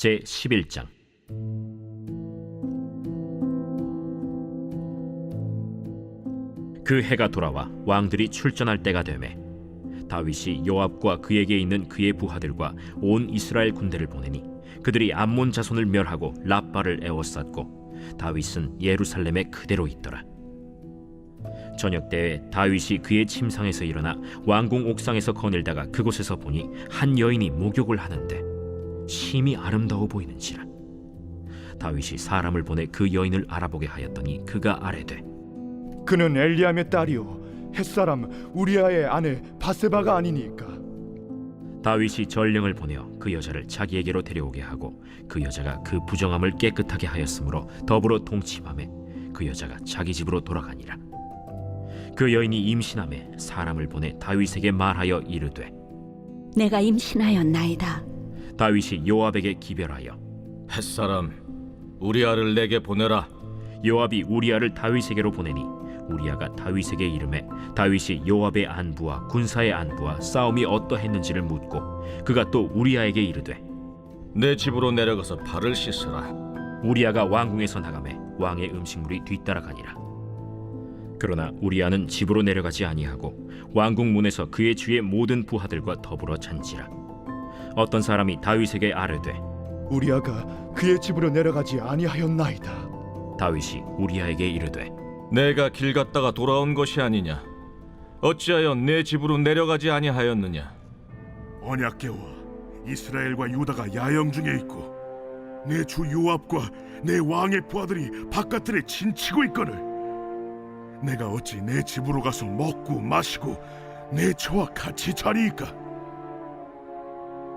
제11장. 그 해가 돌아와 왕들이 출전할 때가 되매 다윗이 요압과 그에게 있는 그의 부하들과 온 이스라엘 군대를 보내니 그들이 암몬 자손을 멸하고 랍바를 에워쌌고 다윗은 예루살렘에 그대로 있더라. 저녁 때에 다윗이 그의 침상에서 일어나 왕궁 옥상에서 거닐다가 그곳에서 보니 한 여인이 목욕을 하는데 심히 아름다워 보이는지라. 다윗이 사람을 보내 그 여인을 알아보게 하였더니 그가 아뢰되 그는 엘리암의 딸이요 햇사람 우리아의 아내 바세바가 아니니까. 다윗이 전령을 보내어 그 여자를 자기에게로 데려오게 하고 그 여자가 그 부정함을 깨끗하게 하였으므로 더불어 동침하매 그 여자가 자기 집으로 돌아가니라. 그 여인이 임신하매 사람을 보내 다윗에게 말하여 이르되 내가 임신하였나이다. 다윗이 요압에게 기별하여 햇사람 우리아를 내게 보내라. 요압이 우리아를 다윗에게로 보내니 우리아가 다윗에게 이르매 다윗이 요압의 안부와 군사의 안부와 싸움이 어떠했는지를 묻고 그가 또 우리아에게 이르되 내 집으로 내려가서 발을 씻으라. 우리아가 왕궁에서 나가매 왕의 음식물이 뒤따라가니라. 그러나 우리아는 집으로 내려가지 아니하고 왕궁 문에서 그의 주의 모든 부하들과 더불어 잔지라. 어떤 사람이 다윗에게 아뢰되 우리아가 그의 집으로 내려가지 아니하였나이다. 다윗이 우리아에게 이르되 내가 길 갔다가 돌아온 것이 아니냐? 어찌하여 내 집으로 내려가지 아니하였느냐? 언약궤와 이스라엘과 유다가 야영 중에 있고 내 주 요압과 내 왕의 부하들이 바깥들에 진치고 있거늘 내가 어찌 내 집으로 가서 먹고 마시고 내 처와 같이 자리이까?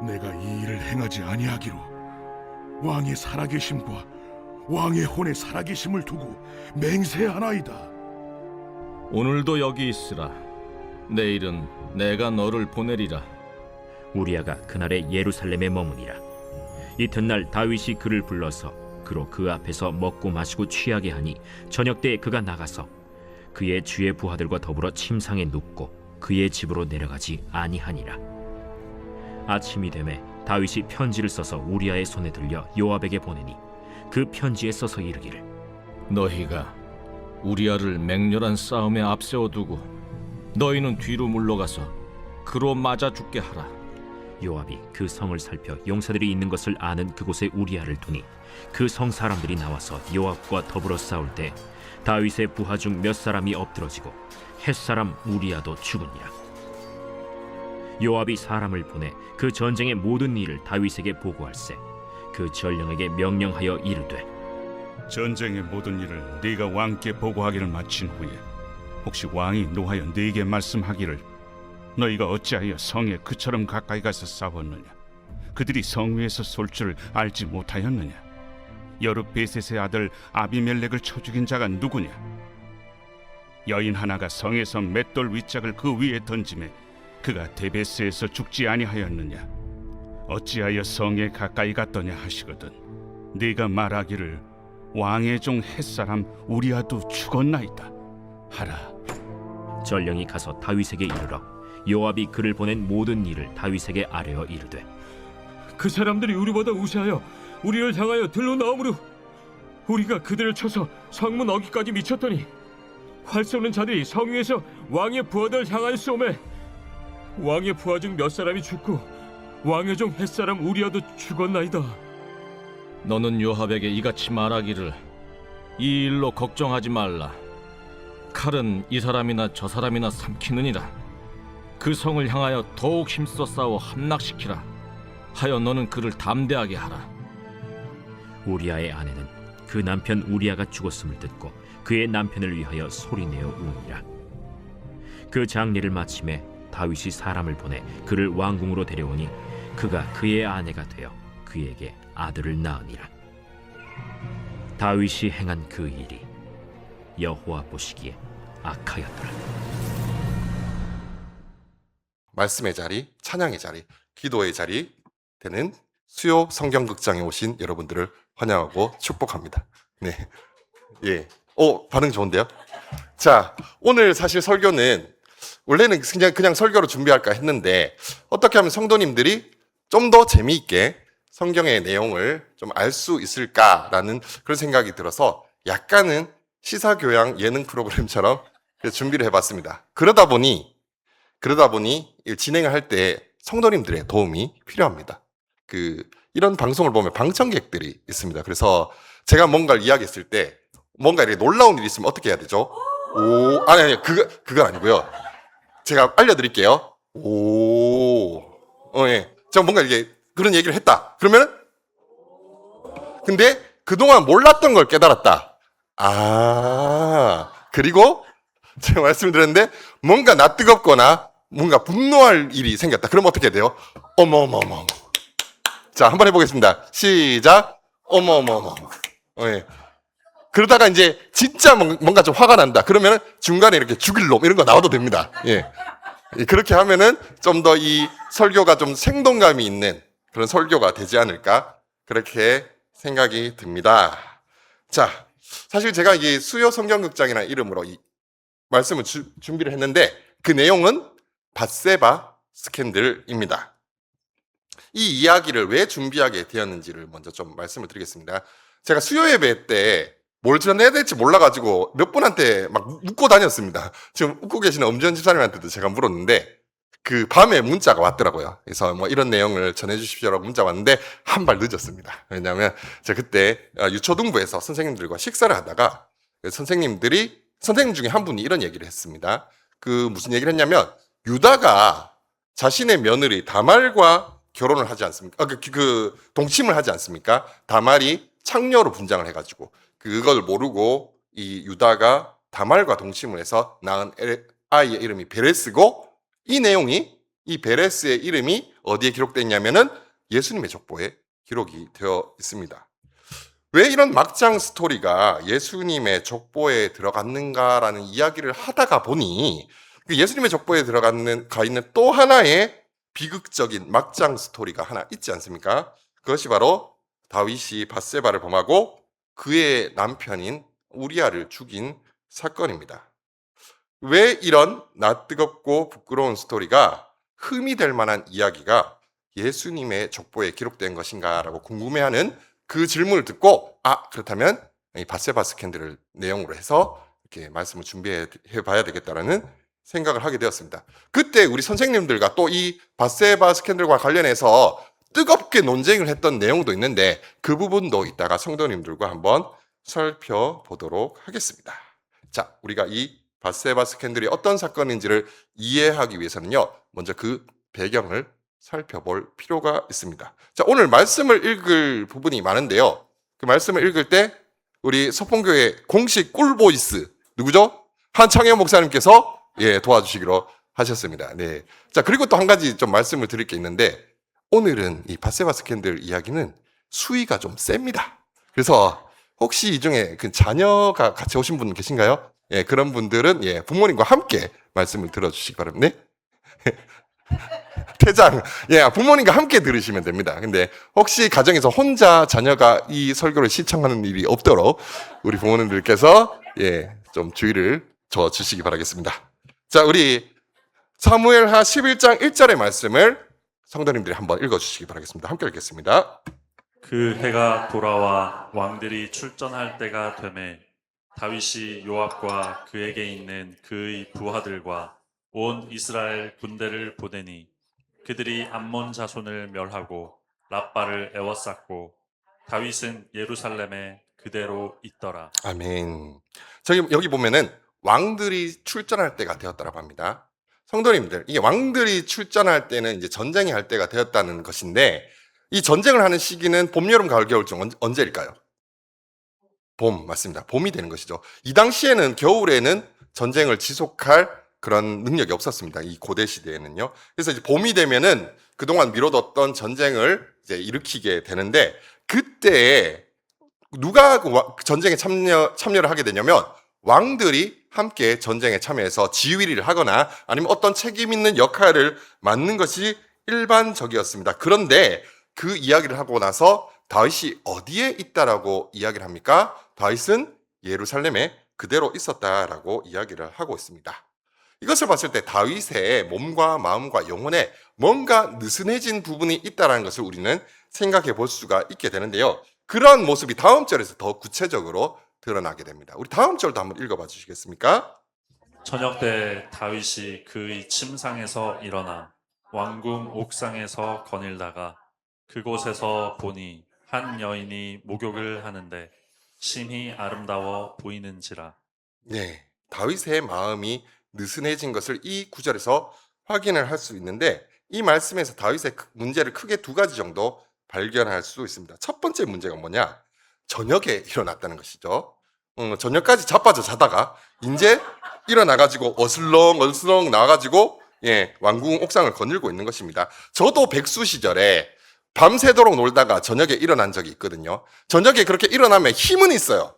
내가 이 일을 행하지 아니하기로 왕의 살아계심과 왕의 혼의 살아계심을 두고 맹세하나이다. 오늘도 여기 있으라. 내일은 내가 너를 보내리라. 우리아가 그날에 예루살렘에 머무니라. 이튿날 다윗이 그를 불러서 그로 그 앞에서 먹고 마시고 취하게 하니 저녁 때에 그가 나가서 그의 주의 부하들과 더불어 침상에 눕고 그의 집으로 내려가지 아니하니라. 아침이 되매 다윗이 편지를 써서 우리아의 손에 들려 요압에게 보내니 그 편지에 써서 이르기를 너희가 우리아를 맹렬한 싸움에 앞세워 두고 너희는 뒤로 물러가서 그로 맞아 죽게 하라. 요압이 그 성을 살펴 용사들이 있는 것을 아는 그곳에 우리아를 두니 그 성 사람들이 나와서 요압과 더불어 싸울 때 다윗의 부하 중 몇 사람이 엎드러지고 햇사람 우리아도 죽으니라. 요압이 사람을 보내 그 전쟁의 모든 일을 다윗에게 보고할세 그 전령에게 명령하여 이르되 전쟁의 모든 일을 네가 왕께 보고하기를 마친 후에 혹시 왕이 노하여 네게 말씀하기를 너희가 어찌하여 성에 그처럼 가까이 가서 싸웠느냐? 그들이 성 위에서 쏠 줄 알지 못하였느냐? 여룻베셋의 아들 아비멜렉을 쳐 죽인 자가 누구냐? 여인 하나가 성에서 맷돌 윗짝을 그 위에 던지매 그가 데베스에서 죽지 아니하였느냐? 어찌하여 성에 가까이 갔더냐 하시거든 네가 말하기를 왕의 종 햇사람 우리아도 죽었나이다 하라. 전령이 가서 다윗에게 이르러 요압이 그를 보낸 모든 일을 다윗에게 아뢰어 이르되 그 사람들이 우리보다 우세하여 우리를 향하여 들로 나오므로 우리가 그들을 쳐서 성문 어귀까지 미쳤더니 활 쏘는 자들이 성 위에서 왕의 부하들을 향하여 쏘매 왕의 부하 중 몇 사람이 죽고 왕의 종 햇사람 우리아도 죽었나이다. 너는 요압에게 이같이 말하기를 이 일로 걱정하지 말라. 칼은 이 사람이나 저 사람이나 삼키느니라. 그 성을 향하여 더욱 힘써 싸워 함락시키라 하여 너는 그를 담대하게 하라. 우리아의 아내는 그 남편 우리아가 죽었음을 듣고 그의 남편을 위하여 소리내어 우니라. 그 장례를 마침에 다윗이 사람을 보내 그를 왕궁으로 데려오니 그가 그의 아내가 되어 그에게 아들을 낳으니라. 다윗이 행한 그 일이 여호와 보시기에 악하였더라. 말씀의 자리, 찬양의 자리, 기도의 자리 되는 수요 성경극장에 오신 여러분들을 환영하고 축복합니다. 네, 예, 반응 좋은데요? 자, 오늘 사실 설교는 원래는 그냥 설교로 준비할까 했는데 어떻게 하면 성도님들이 좀 더 재미있게 성경의 내용을 좀 알 수 있을까라는 그런 생각이 들어서 약간은 시사교양 예능 프로그램처럼 준비를 해봤습니다. 그러다 보니 진행을 할 때 성도님들의 도움이 필요합니다. 이런 방송을 보면 방청객들이 있습니다. 그래서 제가 뭔가를 이야기했을 때 뭔가 이렇게 놀라운 일이 있으면 어떻게 해야 되죠? 아니, 그거 아니고요. 제가 알려드릴게요. 예. 제가 뭔가 이게 그런 얘기를 했다. 그러면 근데 그동안 몰랐던 걸 깨달았다. 그리고 제가 말씀드렸는데 뭔가 낯뜨겁거나 뭔가 분노할 일이 생겼다. 그럼 어떻게 돼요? 어머어머어머. 자, 한번 해보겠습니다. 시작. 어머어머어머. 예. 그러다가 이제 진짜 뭔가 좀 화가 난다. 그러면 중간에 이렇게 죽일 놈 이런 거 나와도 됩니다. 예. 그렇게 하면은 좀 더 이 설교가 좀 생동감이 있는 그런 설교가 되지 않을까 그렇게 생각이 듭니다. 자, 사실 제가 이 수요 성경극장이라는 이름으로 이 말씀을 준비를 했는데 그 내용은 밧세바 스캔들입니다. 이 이야기를 왜 준비하게 되었는지를 먼저 좀 말씀을 드리겠습니다. 제가 수요 예배 때 뭘 전해야 될지 몰라가지고 몇 분한테 막 묻고 다녔습니다. 지금 웃고 계시는 엄지현 집사님한테도 제가 물었는데 그 밤에 문자가 왔더라고요. 그래서 뭐 이런 내용을 전해주십시오라고 문자가 왔는데 한 발 늦었습니다. 왜냐하면 제가 그때 유초등부에서 선생님들과 식사를 하다가 선생님 중에 한 분이 이런 얘기를 했습니다. 무슨 얘기를 했냐면 유다가 자신의 며느리 다말과 결혼을 하지 않습니까? 동침을 하지 않습니까? 다말이 창녀로 분장을 해가지고 그걸 모르고 이 유다가 다말과 동침을 해서 낳은 아이의 이름이 베레스고 이 내용이 이 베레스의 이름이 어디에 기록되어 있냐면은 예수님의 족보에 기록이 되어 있습니다. 왜 이런 막장 스토리가 예수님의 족보에 들어갔는가라는 이야기를 하다가 보니 예수님의 족보에 가 있는 또 하나의 비극적인 막장 스토리가 하나 있지 않습니까? 그것이 바로 다윗이 밧세바를 범하고 그의 남편인 우리아를 죽인 사건입니다. 왜 이런 낯뜨겁고 부끄러운 스토리가 흠이 될 만한 이야기가 예수님의 족보에 기록된 것인가라고 궁금해하는 그 질문을 듣고 그렇다면 이 밧세바 스캔들을 내용으로 해서 이렇게 말씀을 준비해 봐야 되겠다라는 생각을 하게 되었습니다. 그때 우리 선생님들과 또 이 밧세바 스캔들과 관련해서 뜨겁게 논쟁을 했던 내용도 있는데 그 부분도 이따가 성도님들과 한번 살펴보도록 하겠습니다. 자, 우리가 이 밧세바 스캔들이 어떤 사건인지를 이해하기 위해서는요, 먼저 그 배경을 살펴볼 필요가 있습니다. 자, 오늘 말씀을 읽을 부분이 많은데요. 그 말씀을 읽을 때 우리 서fon교회 공식 꿀보이스 누구죠? 한창현 목사님께서 도와주시기로 하셨습니다. 네. 자, 그리고 또 한 가지 좀 말씀을 드릴 게 있는데 오늘은 이 밧세바 스캔들 이야기는 수위가 좀 셉니다. 그래서 혹시 이 중에 그 자녀가 같이 오신 분 계신가요? 그런 분들은 부모님과 함께 말씀을 들어주시기 바랍니다. 네? 퇴장. 부모님과 함께 들으시면 됩니다. 근데 혹시 가정에서 혼자 자녀가 이 설교를 시청하는 일이 없도록 우리 부모님들께서 좀 주의를 줘 주시기 바라겠습니다. 자, 우리 사무엘하 11장 1절의 말씀을 성도님들이 한번 읽어주시기 바라겠습니다. 함께 읽겠습니다. 그 해가 돌아와 왕들이 출전할 때가 되매 다윗이 요압과 그에게 있는 그의 부하들과 온 이스라엘 군대를 보내니 그들이 암몬 자손을 멸하고 랍바를 에워쌌고 다윗은 예루살렘에 그대로 있더라. 아멘. 여기 보면은 왕들이 출전할 때가 되었다고 합니다. 성도님들, 이게 왕들이 출전할 때는 이제 전쟁이 할 때가 되었다는 것인데 이 전쟁을 하는 시기는 봄, 여름, 가을, 겨울 중 언제일까요? 봄, 맞습니다. 봄이 되는 것이죠. 이 당시에는 겨울에는 전쟁을 지속할 그런 능력이 없었습니다. 이 고대 시대에는요. 그래서 이제 봄이 되면은 그동안 미뤄뒀던 전쟁을 이제 일으키게 되는데 그때 누가 전쟁에 참여를 하게 되냐면 왕들이 함께 전쟁에 참여해서 지휘를 하거나 아니면 어떤 책임 있는 역할을 맡는 것이 일반적이었습니다. 그런데 그 이야기를 하고 나서 다윗이 어디에 있다라고 이야기를 합니까? 다윗은 예루살렘에 그대로 있었다라고 이야기를 하고 있습니다. 이것을 봤을 때 다윗의 몸과 마음과 영혼에 뭔가 느슨해진 부분이 있다는 것을 우리는 생각해 볼 수가 있게 되는데요. 그런 모습이 다음 절에서 더 구체적으로 드러나게 됩니다. 우리 다음 절도 한번 읽어봐 주시겠습니까? 저녁 때 다윗이 그의 침상에서 일어나 왕궁 옥상에서 거닐다가 그곳에서 보니 한 여인이 목욕을 하는데 심히 아름다워 보이는지라. 네, 다윗의 마음이 느슨해진 것을 이 구절에서 확인을 할 수 있는데, 이 말씀에서 다윗의 문제를 크게 두 가지 정도 발견할 수 있습니다. 첫 번째 문제가 뭐냐? 저녁에 일어났다는 것이죠. 저녁까지 자빠져 자다가 이제 일어나가지고 어슬렁 나와가지고 왕궁 옥상을 거닐고 있는 것입니다. 저도 백수 시절에 밤새도록 놀다가 저녁에 일어난 적이 있거든요. 저녁에 그렇게 일어나면 힘은 있어요.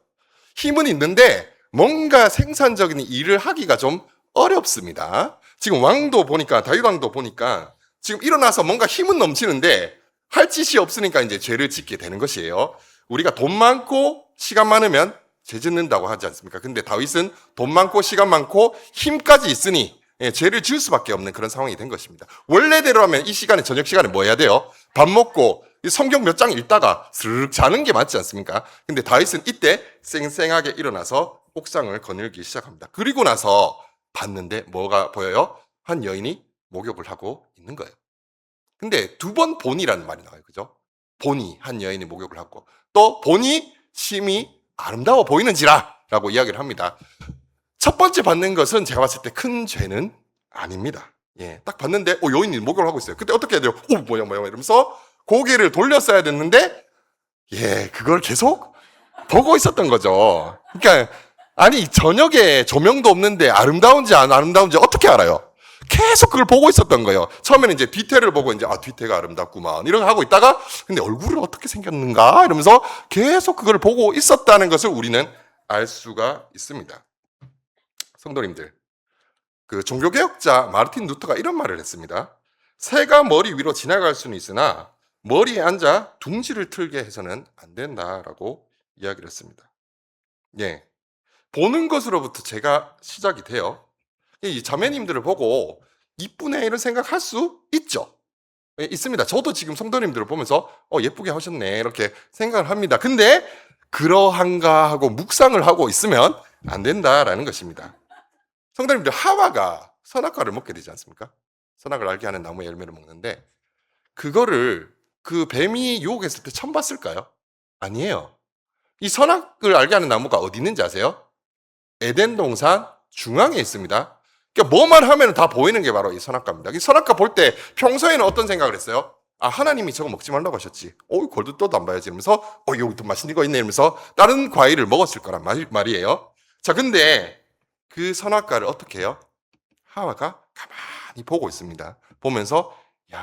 힘은 있는데 뭔가 생산적인 일을 하기가 좀 어렵습니다. 지금 왕도 보니까, 다윗 왕도 보니까 지금 일어나서 뭔가 힘은 넘치는데 할 짓이 없으니까 이제 죄를 짓게 되는 것이에요. 우리가 돈 많고 시간 많으면 죄 짓는다고 하지 않습니까? 근데 다윗은 돈 많고 시간 많고 힘까지 있으니 죄를 지을 수밖에 없는 그런 상황이 된 것입니다. 원래대로라면 이 시간에, 저녁 시간에 뭐 해야 돼요? 밥 먹고 성경 몇 장 읽다가 스르륵 자는 게 맞지 않습니까? 근데 다윗은 이때 쌩쌩하게 일어나서 옥상을 거닐기 시작합니다. 그리고 나서 봤는데 뭐가 보여요? 한 여인이 목욕을 하고 있는 거예요. 근데 두 번 보니라는 말이 나와요. 그죠? 보니, 한 여인이 목욕을 하고, 또 보니 심히 아름다워 보이는지라 라고 이야기를 합니다. 첫 번째 받는 것은 제가 봤을 때 큰 죄는 아닙니다. 딱 봤는데 여인이 목욕을 하고 있어요. 그때 어떻게 해야 돼요? 뭐야 이러면서 고개를 돌렸어야 됐는데 그걸 계속 보고 있었던 거죠. 그러니까 아니, 저녁에 조명도 없는데 아름다운지 안 아름다운지 어떻게 알아요? 계속 그걸 보고 있었던 거예요. 처음에는 이제 뒤태를 보고 이제 뒤태가 아름답구만 이런 거 하고 있다가 근데 얼굴은 어떻게 생겼는가 이러면서 계속 그걸 보고 있었다는 것을 우리는 알 수가 있습니다. 성도님들, 그 종교개혁자 마르틴 루터가 이런 말을 했습니다. 새가 머리 위로 지나갈 수는 있으나 머리에 앉아 둥지를 틀게 해서는 안 된다라고 이야기를 했습니다. 보는 것으로부터 제가 시작이 돼요. 이 자매님들을 보고 이쁘네 이런 생각할 수 있죠. 있습니다. 저도 지금 성도님들을 보면서 예쁘게 하셨네 이렇게 생각을 합니다. 근데 그러한가 하고 묵상을 하고 있으면 안 된다라는 것입니다. 성도님들, 하와가 선악과를 먹게 되지 않습니까? 선악을 알게 하는 나무의 열매를 먹는데 그거를 그 뱀이 유혹했을 때 처음 봤을까요? 아니에요. 이 선악을 알게 하는 나무가 어디 있는지 아세요? 에덴 동산 중앙에 있습니다. 그러니까 뭐만 하면 다 보이는 게 바로 이 선악과입니다. 이 선악과 볼 때 평소에는 어떤 생각을 했어요? 하나님이 저거 먹지 말라고 하셨지. 골든떠도 안 봐야지 이러면서 여기 또 맛있는 거 있네 이러면서 다른 과일을 먹었을 거란 말이에요. 자, 근데 그 선악과를 어떻게 해요? 하와가 가만히 보고 있습니다. 보면서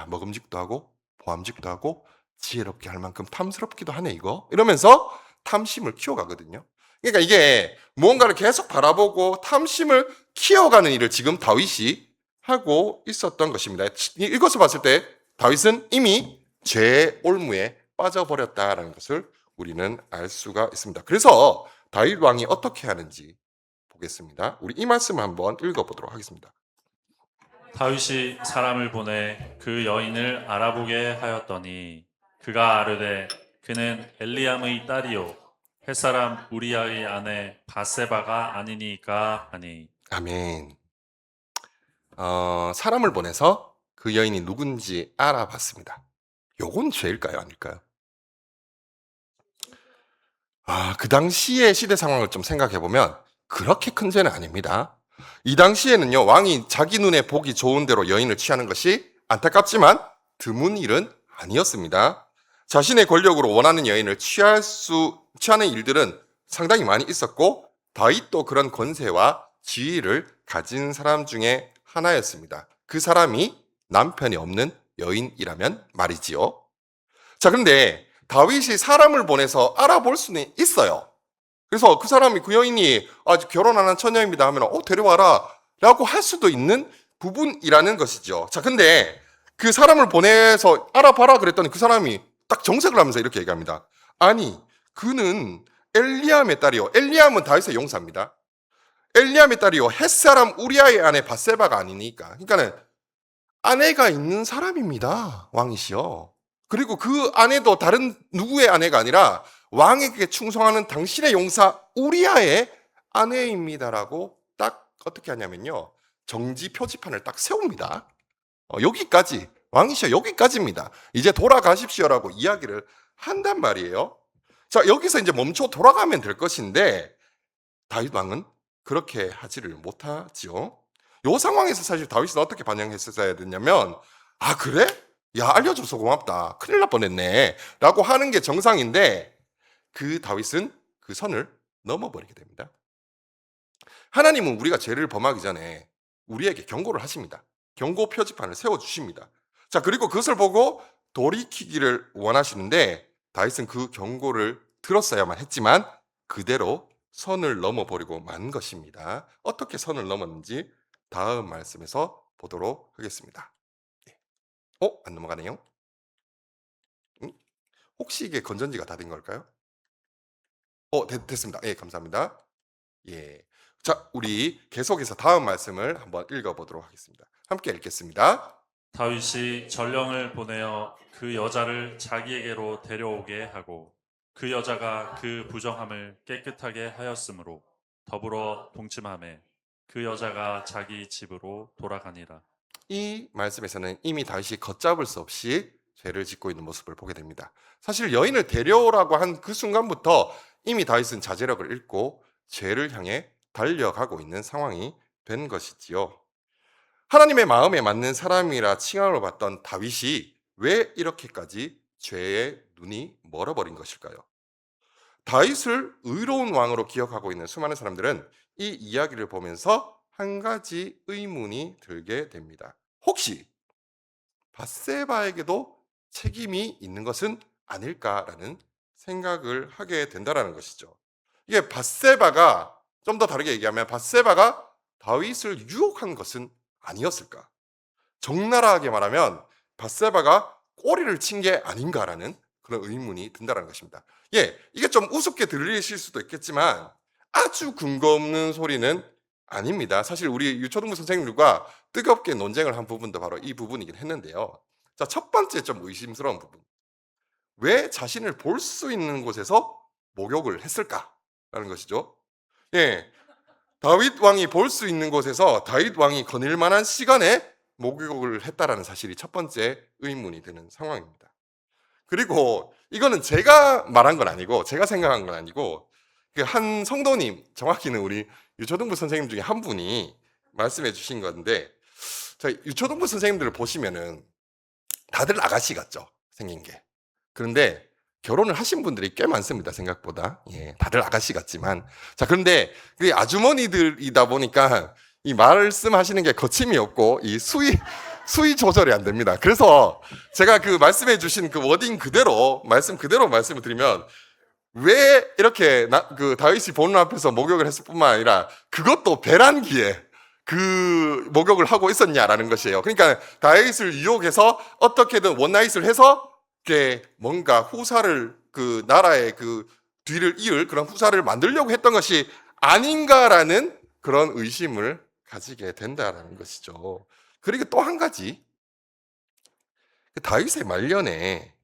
먹음직도 하고 보암직도 하고 지혜롭게 할 만큼 탐스럽기도 하네 이거 이러면서 탐심을 키워가거든요. 그러니까 이게 무언가를 계속 바라보고 탐심을 키워가는 일을 지금 다윗이 하고 있었던 것입니다. 이것을 봤을 때 다윗은 이미 죄의 올무에 빠져버렸다라는 것을 우리는 알 수가 있습니다. 그래서 다윗 왕이 어떻게 하는지 보겠습니다. 우리 이 말씀을 한번 읽어보도록 하겠습니다. 다윗이 사람을 보내 그 여인을 알아보게 하였더니 그가 아뢰되 그는 엘리암의 딸이요 햇사람 우리아의 아내 바세바가 아니니까 하니. 아멘. 사람을 보내서 그 여인이 누군지 알아봤습니다. 요건 죄일까요? 아닐까요? 그 당시의 시대 상황을 좀 생각해보면 그렇게 큰 죄는 아닙니다. 이 당시에는요, 왕이 자기 눈에 보기 좋은 대로 여인을 취하는 것이 안타깝지만 드문 일은 아니었습니다. 자신의 권력으로 원하는 여인을 취하는 일들은 상당히 많이 있었고 다윗도 그런 권세와 지위를 가진 사람 중에 하나였습니다. 그 사람이 남편이 없는 여인이라면 말이지요. 자, 그런데 다윗이 사람을 보내서 알아볼 수는 있어요. 그래서 그 사람이, 그 여인이 아직 결혼 안 한 처녀입니다 하면 데려와라 라고 할 수도 있는 부분이라는 것이죠. 자, 근데 그 사람을 보내서 알아봐라 그랬더니 그 사람이 딱 정색을 하면서 이렇게 얘기합니다. 아니, 그는 엘리암의 딸이요. 엘리암은 다윗의 용사입니다. 엘리암의 딸이요 햇사람 우리아의 아내 바세바가 아니니까. 그러니까는 아내가 있는 사람입니다. 왕이시여. 그리고 그 아내도 다른 누구의 아내가 아니라 왕에게 충성하는 당신의 용사 우리아의 아내입니다라고 딱 어떻게 하냐면요. 정지 표지판을 딱 세웁니다. 여기까지 왕이시여 여기까지입니다. 이제 돌아가십시오라고 이야기를 한단 말이에요. 자, 여기서 이제 멈춰 돌아가면 될 것인데 다윗 왕은 그렇게 하지를 못하지요. 이 상황에서 사실 다윗은 어떻게 반응했어야 됐냐면 아 그래? 야 알려줘서 고맙다. 큰일 날 뻔했네 라고 하는 게 정상인데 그 다윗은 그 선을 넘어버리게 됩니다. 하나님은 우리가 죄를 범하기 전에 우리에게 경고를 하십니다. 경고 표지판을 세워주십니다. 자 그리고 그것을 보고 돌이키기를 원하시는데 다윗은 그 경고를 들었어야만 했지만 그대로 선을 넘어버리고 만 것입니다. 어떻게 선을 넘었는지 다음 말씀에서 보도록 하겠습니다. 안 넘어가네요. 혹시 이게 건전지가 다 된 걸까요? 됐습니다. 예, 감사합니다. 예. 자, 우리 계속해서 다음 말씀을 한번 읽어보도록 하겠습니다. 함께 읽겠습니다. 다윗이 전령을 보내어 그 여자를 자기에게로 데려오게 하고 그 여자가 그 부정함을 깨끗하게 하였으므로 더불어 동침하매 그 여자가 자기 집으로 돌아가니라. 이 말씀에서는 이미 다윗이 걷잡을 수 없이 죄를 짓고 있는 모습을 보게 됩니다. 사실 여인을 데려오라고 한 그 순간부터 이미 다윗은 자제력을 잃고 죄를 향해 달려가고 있는 상황이 된 것이지요. 하나님의 마음에 맞는 사람이라 칭함을 받던 다윗이 왜 이렇게까지 죄의 눈이 멀어버린 것일까요? 다윗을 의로운 왕으로 기억하고 있는 수많은 사람들은 이 이야기를 보면서 한 가지 의문이 들게 됩니다. 혹시 밧세바에게도 책임이 있는 것은 아닐까라는 생각을 하게 된다는 것이죠. 이게 밧세바가 좀 더 다르게 얘기하면 밧세바가 다윗을 유혹한 것은 아니었을까? 적나라하게 말하면 밧세바가 꼬리를 친 게 아닌가라는 그런 의문이 든다는 것입니다. 예, 이게 좀 우습게 들리실 수도 있겠지만 아주 근거 없는 소리는 아닙니다. 사실 우리 유초등부 선생님들과 뜨겁게 논쟁을 한 부분도 바로 이 부분이긴 했는데요. 자, 첫 번째 좀 의심스러운 부분. 왜 자신을 볼 수 있는 곳에서 목욕을 했을까라는 것이죠. 예, 다윗 왕이 볼 수 있는 곳에서 다윗 왕이 거닐 만한 시간에 목욕을 했다라는 사실이 첫 번째 의문이 되는 상황입니다. 그리고 이거는 제가 말한 건 아니고 제가 생각한 건 아니고 그 한 성도님, 정확히는 우리 유초등부 선생님 중에 한 분이 말씀해 주신 건데 유초등부 선생님들을 보시면은 다들 아가씨 같죠, 생긴 게. 그런데 결혼을 하신 분들이 꽤 많습니다, 생각보다. 예, 다들 아가씨 같지만. 자, 그런데 그 아주머니들이다 보니까 이 말씀하시는 게 거침이 없고 이 수위 조절이 안 됩니다. 그래서 제가 그 말씀해 주신 그 워딩 그대로 말씀을 드리면 왜 이렇게 그 다윗이 보는 앞에서 목욕을 했을 뿐만 아니라 그것도 배란기에 그 목욕을 하고 있었냐라는 것이에요. 그러니까 다윗을 유혹해서 어떻게든 원나잇을 해서 뭔가 후사를 그 나라의 그 뒤를 이을 그런 후사를 만들려고 했던 것이 아닌가라는 그런 의심을 가지게 된다라는 것이죠. 그리고 또 한 가지, 다윗의 말년에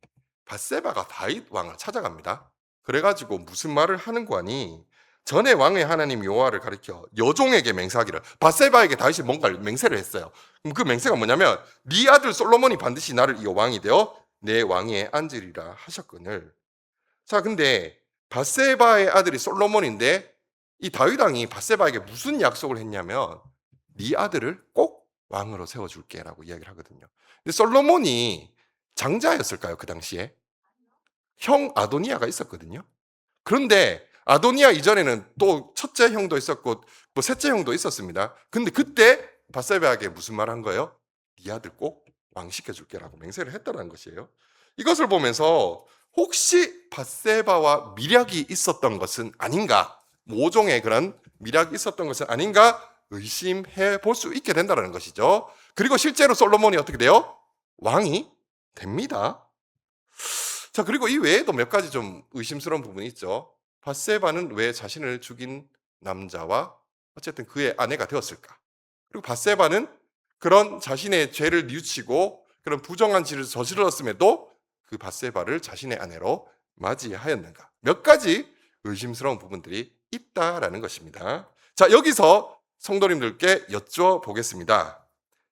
밧세바가 다윗 왕을 찾아갑니다. 그래가지고 무슨 말을 하는 거니? 전에 왕의 하나님 여호와를 가리켜 여종에게 맹세하기를. 밧세바에게 다윗이 뭔가 맹세를 했어요. 그럼 그 맹세가 뭐냐면 네 아들 솔로몬이 반드시 나를 이어 왕이 되어 내 왕위에 앉으리라 하셨거늘. 자, 근데 밧세바의 아들이 솔로몬인데 이 다윗 왕이 밧세바에게 무슨 약속을 했냐면 네 아들을 꼭 왕으로 세워줄게라고 이야기를 하거든요. 근데 솔로몬이 장자였을까요, 그 당시에? 형 아도니아가 있었거든요. 그런데 아도니아 이전에는 또 첫째 형도 있었고 또 셋째 형도 있었습니다. 근데 그때 밧세바에게 무슨 말 한 거예요? 네 아들 꼭 왕시켜줄게라고 맹세를 했다는 것이에요. 이것을 보면서 혹시 밧세바와 미략이 있었던 것은 아닌가, 모종의 그런 미략이 있었던 것은 아닌가 의심해 볼 수 있게 된다는 것이죠. 그리고 실제로 솔로몬이 어떻게 돼요? 왕이 됩니다. 자, 그리고 이 외에도 몇 가지 좀 의심스러운 부분이 있죠. 밧세바는 왜 자신을 죽인 남자와 어쨌든 그의 아내가 되었을까? 그리고 밧세바는 그런 자신의 죄를 뉘우치고 그런 부정한 짓을 저질렀음에도 그 밧세바를 자신의 아내로 맞이하였는가? 몇 가지 의심스러운 부분들이 있다라는 것입니다. 자, 여기서 성도님들께 여쭤보겠습니다.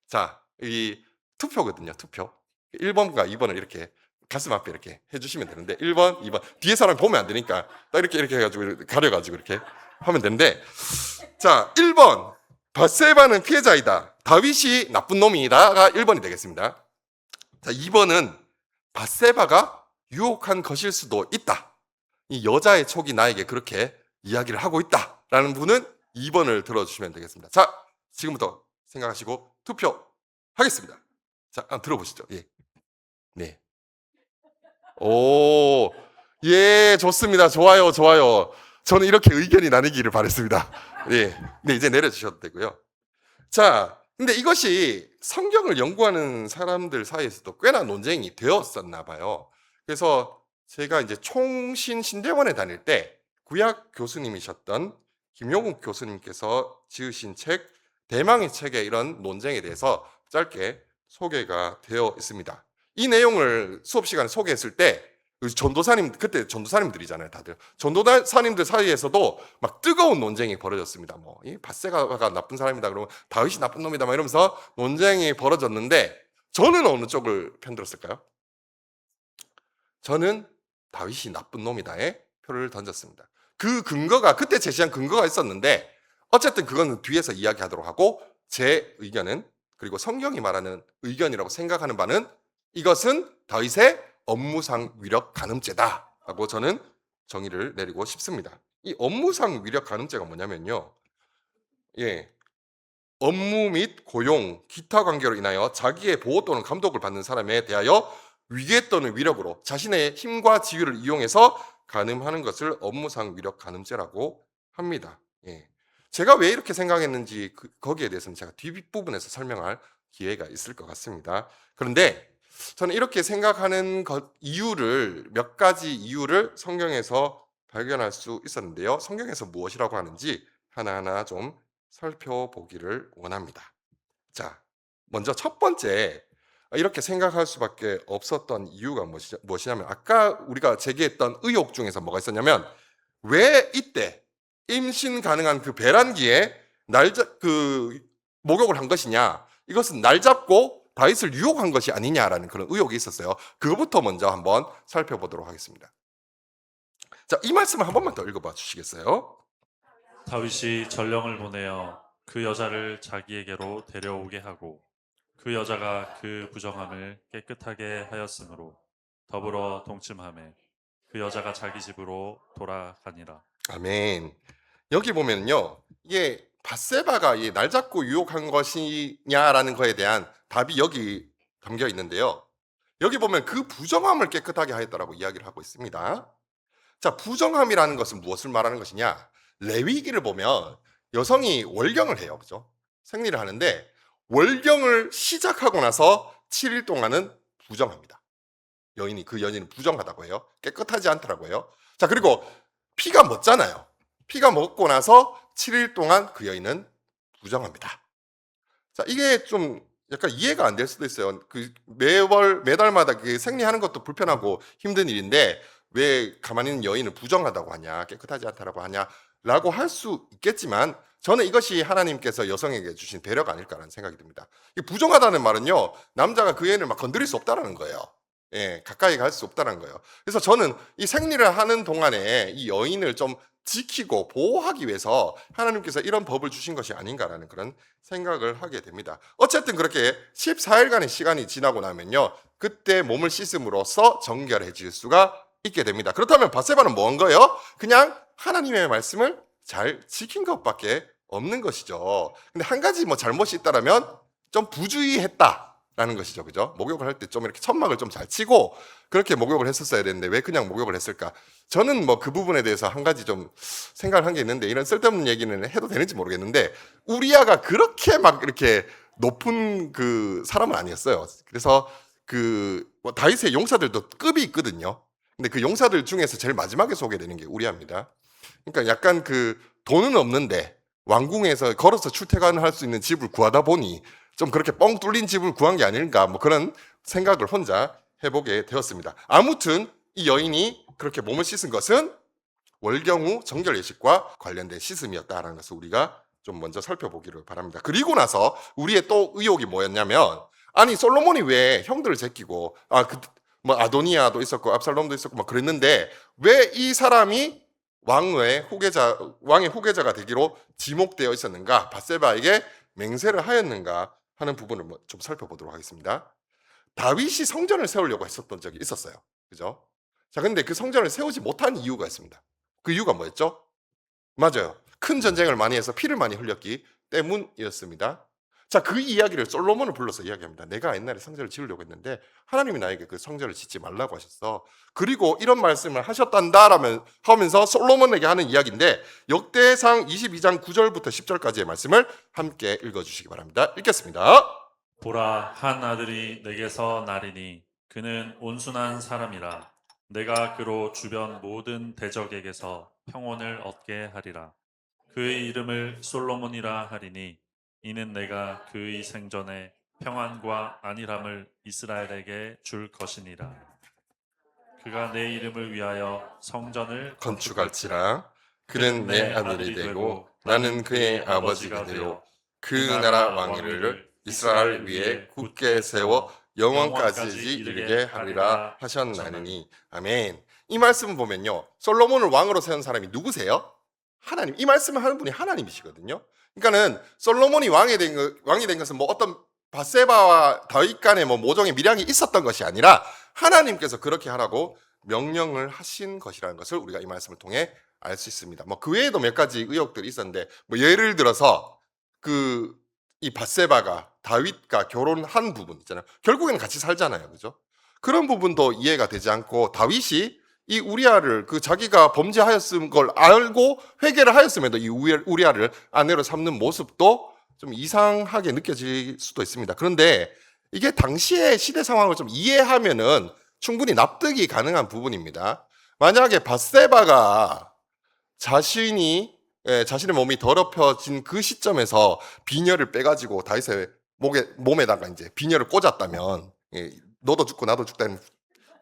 자, 이 투표거든요, 투표. 1번과 2번을 이렇게 가슴 앞에 이렇게 해주시면 되는데 1번, 2번 뒤에 사람 보면 안 되니까 딱 이렇게 해가지고 가려가지고 이렇게 하면 되는데 자 1번 밧세바는 피해자이다. 다윗이 나쁜 놈이다가 1번이 되겠습니다. 자 2번은 밧세바가 유혹한 것일 수도 있다. 이 여자의 촉이 나에게 그렇게 이야기를 하고 있다라는 분은 2번을 들어주시면 되겠습니다. 자 지금부터 생각하시고 투표하겠습니다. 자 한번 들어보시죠. 예. 네. 오, 예, 좋습니다. 좋아요, 좋아요. 저는 이렇게 의견이 나뉘기를 바랬습니다. 예, 네, 이제 내려주셔도 되고요. 자, 근데 이것이 성경을 연구하는 사람들 사이에서도 꽤나 논쟁이 되었었나 봐요. 그래서 제가 이제 총신 신대원에 다닐 때 구약 교수님이셨던 김용욱 교수님께서 지으신 책 대망의 책에 이런 논쟁에 대해서 짧게 소개가 되어 있습니다. 이 내용을 수업 시간에 소개했을 때 전도사님 그때 전도사님들이잖아요, 다들. 전도사님들 사이에서도 막 뜨거운 논쟁이 벌어졌습니다. 뭐 이 밧세바가 나쁜 사람이다 그러면 다윗이 나쁜 놈이다 막 이러면서 논쟁이 벌어졌는데 저는 어느 쪽을 편들었을까요? 저는 다윗이 나쁜 놈이다에 표를 던졌습니다. 그 근거가 그때 제시한 근거가 있었는데 어쨌든 그거는 뒤에서 이야기하도록 하고 제 의견은 그리고 성경이 말하는 의견이라고 생각하는 바는 이것은 다윗의 업무상 위력 간음죄다라고 저는 정의를 내리고 싶습니다. 이 업무상 위력 간음죄가 뭐냐면요. 예. 업무 및 고용, 기타 관계로 인하여 자기의 보호 또는 감독을 받는 사람에 대하여 위계 또는 위력으로 자신의 힘과 지위를 이용해서 간음하는 것을 업무상 위력 간음죄라고 합니다. 예. 제가 왜 이렇게 생각했는지 거기에 대해서는 제가 뒷부분에서 설명할 기회가 있을 것 같습니다. 그런데 저는 이렇게 생각하는 이유를 몇 가지 이유를 성경에서 발견할 수 있었는데요. 성경에서 무엇이라고 하는지 하나하나 좀 살펴보기를 원합니다. 자, 먼저 첫 번째 이렇게 생각할 수밖에 없었던 이유가 무엇이냐면 아까 우리가 제기했던 의혹 중에서 뭐가 있었냐면 왜 이때 임신 가능한 그 배란기에 목욕을 한 것이냐? 이것은 날 잡고 다윗을 유혹한 것이 아니냐라는 그런 의혹이 있었어요. 그것부터 먼저 한번 살펴보도록 하겠습니다. 자, 이 말씀을 한 번만 더 읽어봐 주시겠어요? 다윗이 전령을 보내어 그 여자를 자기에게로 데려오게 하고 그 여자가 그 부정함을 깨끗하게 하였으므로 더불어 동침하매 그 여자가 자기 집으로 돌아가니라. 아멘. 여기 보면요, 이게 밧세바가 날 잡고 유혹한 것이냐라는 거에 대한 답이 여기 담겨 있는데요. 여기 보면 그 부정함을 깨끗하게 하였다라고 이야기를 하고 있습니다. 자, 부정함이라는 것은 무엇을 말하는 것이냐? 레위기를 보면 여성이 월경을 해요, 그죠? 생리를 하는데 월경을 시작하고 나서 7일 동안은 부정합니다. 그 여인은 부정하다고 해요. 깨끗하지 않더라고 해요. 자, 그리고 피가 멎잖아요. 피가 멎고 나서 7일 동안 그 여인은 부정합니다. 자, 이게 좀 약간 이해가 안 될 수도 있어요. 그 매달마다 그 생리하는 것도 불편하고 힘든 일인데 왜 가만히 있는 여인을 부정하다고 하냐, 깨끗하지 않다라고 하냐라고 할 수 있겠지만 저는 이것이 하나님께서 여성에게 주신 배려가 아닐까라는 생각이 듭니다. 이 부정하다는 말은요, 남자가 그 여인을 막 건드릴 수 없다라는 거예요. 예, 가까이 갈 수 없다는 거예요. 그래서 저는 이 생리를 하는 동안에 이 여인을 좀 지키고 보호하기 위해서 하나님께서 이런 법을 주신 것이 아닌가라는 그런 생각을 하게 됩니다. 어쨌든 그렇게 14일간의 시간이 지나고 나면요, 그때 몸을 씻음으로써 정결해질 수가 있게 됩니다. 그렇다면 밧세바는 뭐 한 거예요? 그냥 하나님의 말씀을 잘 지킨 것밖에 없는 것이죠. 근데 한 가지 뭐 잘못이 있다라면 좀 부주의했다라는 것이죠, 그죠? 목욕을 할 때 좀 이렇게 천막을 좀 잘 치고 그렇게 목욕을 했었어야 되는데 왜 그냥 목욕을 했을까? 저는 뭐 그 부분에 대해서 한 가지 좀 생각을 한 게 있는데 이런 쓸데없는 얘기는 해도 되는지 모르겠는데 우리아가 그렇게 막 이렇게 높은 그 사람은 아니었어요. 그래서 뭐 다윗의 용사들도 급이 있거든요. 근데 그 용사들 중에서 제일 마지막에 소개되는 게 우리아입니다. 그러니까 약간 그 돈은 없는데 왕궁에서 걸어서 출퇴근할 수 있는 집을 구하다 보니 좀 그렇게 뻥 뚫린 집을 구한 게 아닌가 뭐 그런 생각을 혼자 해보게 되었습니다. 아무튼 이 여인이 그렇게 몸을 씻은 것은 월경후 정결 예식과 관련된 씻음이었다라는 것을 우리가 좀 먼저 살펴보기를 바랍니다. 그리고 나서 우리의 또 의혹이 뭐였냐면 아니 솔로몬이 왜 형들을 제끼고 뭐 아도니아도 있었고 압살롬도 있었고 막 그랬는데 왜 이 사람이 왕의 후계자가 되기로 지목되어 있었는가? 밧세바에게 맹세를 하였는가 하는 부분을 좀 살펴보도록 하겠습니다. 다윗이 성전을 세우려고 했었던 적이 있었어요. 그죠? 자, 근데 그 성전을 세우지 못한 이유가 있습니다. 그 이유가 뭐였죠? 맞아요. 큰 전쟁을 많이 해서 피를 많이 흘렸기 때문이었습니다. 자, 그 이야기를 솔로몬을 불러서 이야기합니다. 내가 옛날에 성전을 지으려고 했는데 하나님이 나에게 그 성전을 짓지 말라고 하셨어. 그리고 이런 말씀을 하셨단다라면 하면서 솔로몬에게 하는 이야기인데 역대상 22장 9절부터 10절까지의 말씀을 함께 읽어주시기 바랍니다. 읽겠습니다. 보라, 한 아들이 내게서 나리니 그는 온순한 사람이라. 내가 그로 주변 모든 대적에게서 평온을 얻게 하리라. 그의 이름을 솔로몬이라 하리니 이는 내가 그의 생전에 평안과 안일함을 이스라엘에게 줄 것이니라. 그가 내 이름을 위하여 성전을 건축할지라. 그는 내 아들이 되고 나는 그의 아버지가 되어 그 나라 왕위를 이스라엘 위에 굳게 세워 영원까지 이르게 하리라 하셨나니. 아멘. 이 말씀을 보면요, 솔로몬을 왕으로 세운 사람이 누구세요? 하나님. 이 말씀을 하는 분이 하나님이시거든요. 그러니까는 솔로몬이 왕이 된 것은 뭐 어떤 밧세바와 다윗 간의 뭐 모종의 밀양이 있었던 것이 아니라 하나님께서 그렇게 하라고 명령을 하신 것이라는 것을 우리가 이 말씀을 통해 알 수 있습니다. 뭐 그 외에도 몇 가지 의혹들이 있었는데 뭐 예를 들어서 이 밧세바가 다윗과 결혼한 부분 있잖아요. 결국에는 같이 살잖아요. 그죠? 그런 부분도 이해가 되지 않고 다윗이 이 우리아를 자기가 범죄하였음 걸 알고 회개를 하였음에도 이 우리아를 아내로 삼는 모습도 좀 이상하게 느껴질 수도 있습니다. 그런데 이게 당시의 시대 상황을 좀 이해하면은 충분히 납득이 가능한 부분입니다. 만약에 밧세바가 자신의 몸이 더럽혀진 그 시점에서 비녀를 빼가지고 다윗의 몸에다가 이제 비녀를 꽂았다면, 너도 죽고 나도 죽다는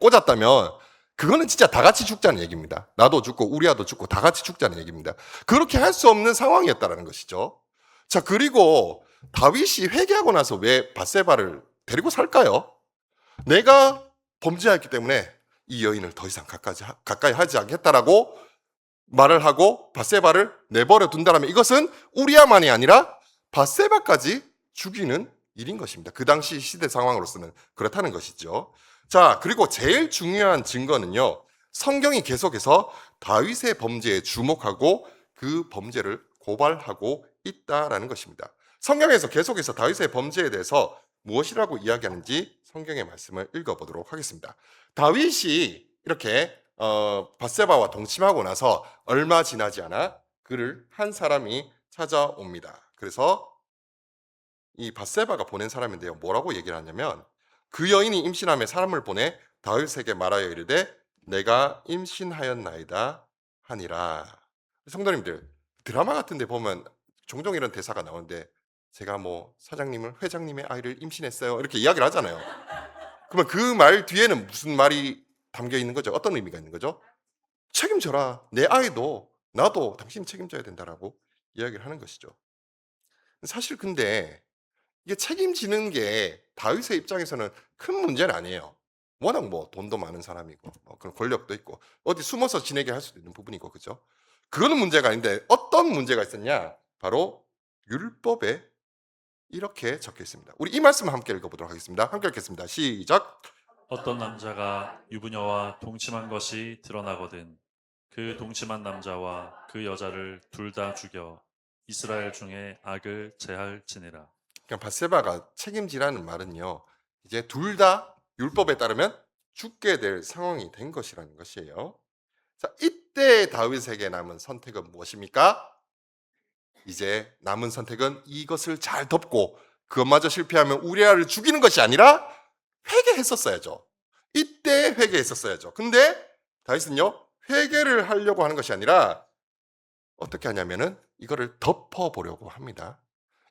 꽂았다면, 그거는 진짜 다 같이 죽자는 얘기입니다. 나도 죽고 우리아도 죽고 다 같이 죽자는 얘기입니다. 그렇게 할 수 없는 상황이었다는 것이죠. 자, 그리고 다윗이 회개하고 나서 왜 밧세바를 데리고 살까요? 내가 범죄했기 때문에 이 여인을 더 이상 가까이 하지 않겠다라고 말을 하고 밧세바를 내버려 둔다면 이것은 우리아만이 아니라 밧세바까지 죽이는 일인 것입니다. 그 당시 시대 상황으로서는 그렇다는 것이죠. 자, 그리고 제일 중요한 증거는요, 성경이 계속해서 다윗의 범죄에 주목하고 그 범죄를 고발하고 있다라는 것입니다. 성경에서 계속해서 다윗의 범죄에 대해서 무엇이라고 이야기하는지 성경의 말씀을 읽어보도록 하겠습니다. 다윗이 이렇게 밧세바와 동침하고 나서 얼마 지나지 않아 그를 한 사람이 찾아옵니다. 그래서 이 밧세바가 보낸 사람인데요, 뭐라고 얘기를 하냐면 그 여인이 임신함에 사람을 보내 다윗에게 말하여 이르되 내가 임신하였나이다 하니라. 성도님들, 드라마 같은 데 보면 종종 이런 대사가 나오는데 제가 뭐 회장님의 아이를 임신했어요 이렇게 이야기를 하잖아요. 그러면 그 말 뒤에는 무슨 말이 담겨 있는 거죠? 어떤 의미가 있는 거죠? 책임져라. 내 아이도 나도 당신이 책임져야 된다라고 이야기를 하는 것이죠. 사실 근데 이게 책임지는 게 다윗의 입장에서는 큰 문제는 아니에요. 워낙 뭐 돈도 많은 사람이고 그런 권력도 있고 어디 숨어서 지내게 할 수도 있는 부분이고, 그죠? 그거는 문제가 아닌데 어떤 문제가 있었냐? 바로 율법에 이렇게 적혀 있습니다. 우리 이 말씀을 함께 읽어보도록 하겠습니다. 함께 읽겠습니다. 시작. 어떤 남자가 유부녀와 동침한 것이 드러나거든 그 동침한 남자와 그 여자를 둘 다 죽여 이스라엘 중에 악을 제할지니라. 그러니까 밧세바가 책임지라는 말은요, 이제 둘 다 율법에 따르면 죽게 될 상황이 된 것이라는 것이에요. 자, 이때 다윗에게 남은 선택은 무엇입니까? 이제 남은 선택은 이것을 잘 덮고 그것마저 실패하면 우리아를 죽이는 것이 아니라 회개했었어야죠. 이때 회개했었어야죠. 근데 다윗은요, 회개를 하려고 하는 것이 아니라 어떻게 하냐면은 이거를 덮어보려고 합니다.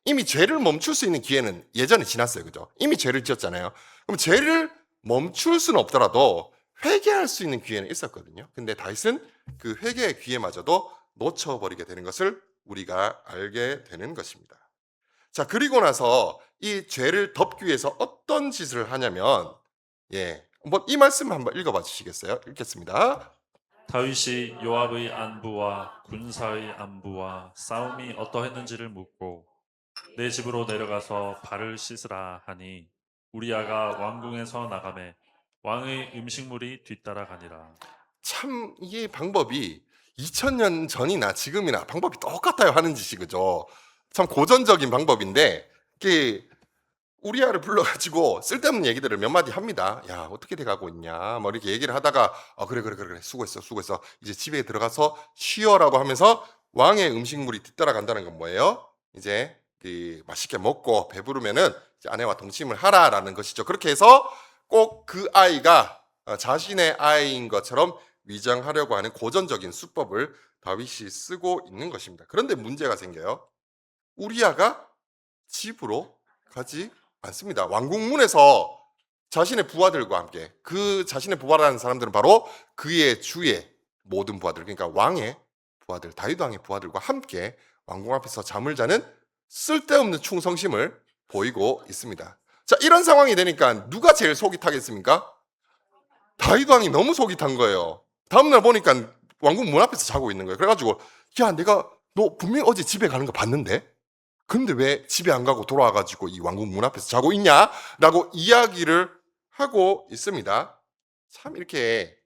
이미 죄를 멈출 수 있는 기회는 예전에 지났어요. 그죠? 이미 죄를 지었잖아요. 그럼 죄를 멈출 수는 없더라도 회개할 수 있는 기회는 있었거든요. 근데 다윗은 그 회개의 기회마저도 놓쳐버리게 되는 것을 우리가 알게 되는 것입니다. 자, 그리고 나서 이 죄를 덮기 위해서 어떤 짓을 하냐면, 한번 이 말씀 한번 읽어봐 주시겠어요? 읽겠습니다. 다윗이 요압의 안부와 군사의 안부와 싸움이 어떠했는지를 묻고 내 집으로 내려가서 발을 씻으라 하니 우리아가 왕궁에서 나가매 왕의 음식물이 뒤따라가니라. 참 이게 방법이 2000년 전이나 지금이나 방법이 똑같아요. 하는 짓이. 그죠? 참 고전적인 방법인데, 이게 우리아를 불러가지고 쓸데없는 얘기들을 몇 마디 합니다. 야, 어떻게 돼가고 있냐 뭐 이렇게 얘기를 하다가 그래 수고했어 이제 집에 들어가서 쉬어라고 하면서 왕의 음식물이 뒤따라간다는 건 뭐예요? 이제 그 맛있게 먹고 배부르면은 이제 아내와 동침을 하라라는 것이죠. 그렇게 해서 꼭 그 아이가 자신의 아이인 것처럼 위장하려고 하는 고전적인 수법을 다윗이 쓰고 있는 것입니다. 그런데 문제가 생겨요. 우리아가 집으로 가지 않습니다. 왕궁문에서 자신의 부하들과 함께, 그 자신의 부하라는 사람들은 바로 그의 주의 모든 부하들, 그러니까 왕의 부하들, 다윗 왕의 부하들과 함께 왕궁 앞에서 잠을 자는 쓸데없는 충성심을 보이고 있습니다. 자, 이런 상황이 되니까 누가 제일 속이 타겠습니까? 다윗 왕이 너무 속이 탄 거예요. 다음날 보니까 왕궁 문 앞에서 자고 있는 거예요. 그래가지고 야, 너 분명히 어제 집에 가는 거 봤는데? 근데 왜 집에 안 가고 돌아와가지고 이 왕궁 문 앞에서 자고 있냐? 라고 이야기를 하고 있습니다. 참 이렇게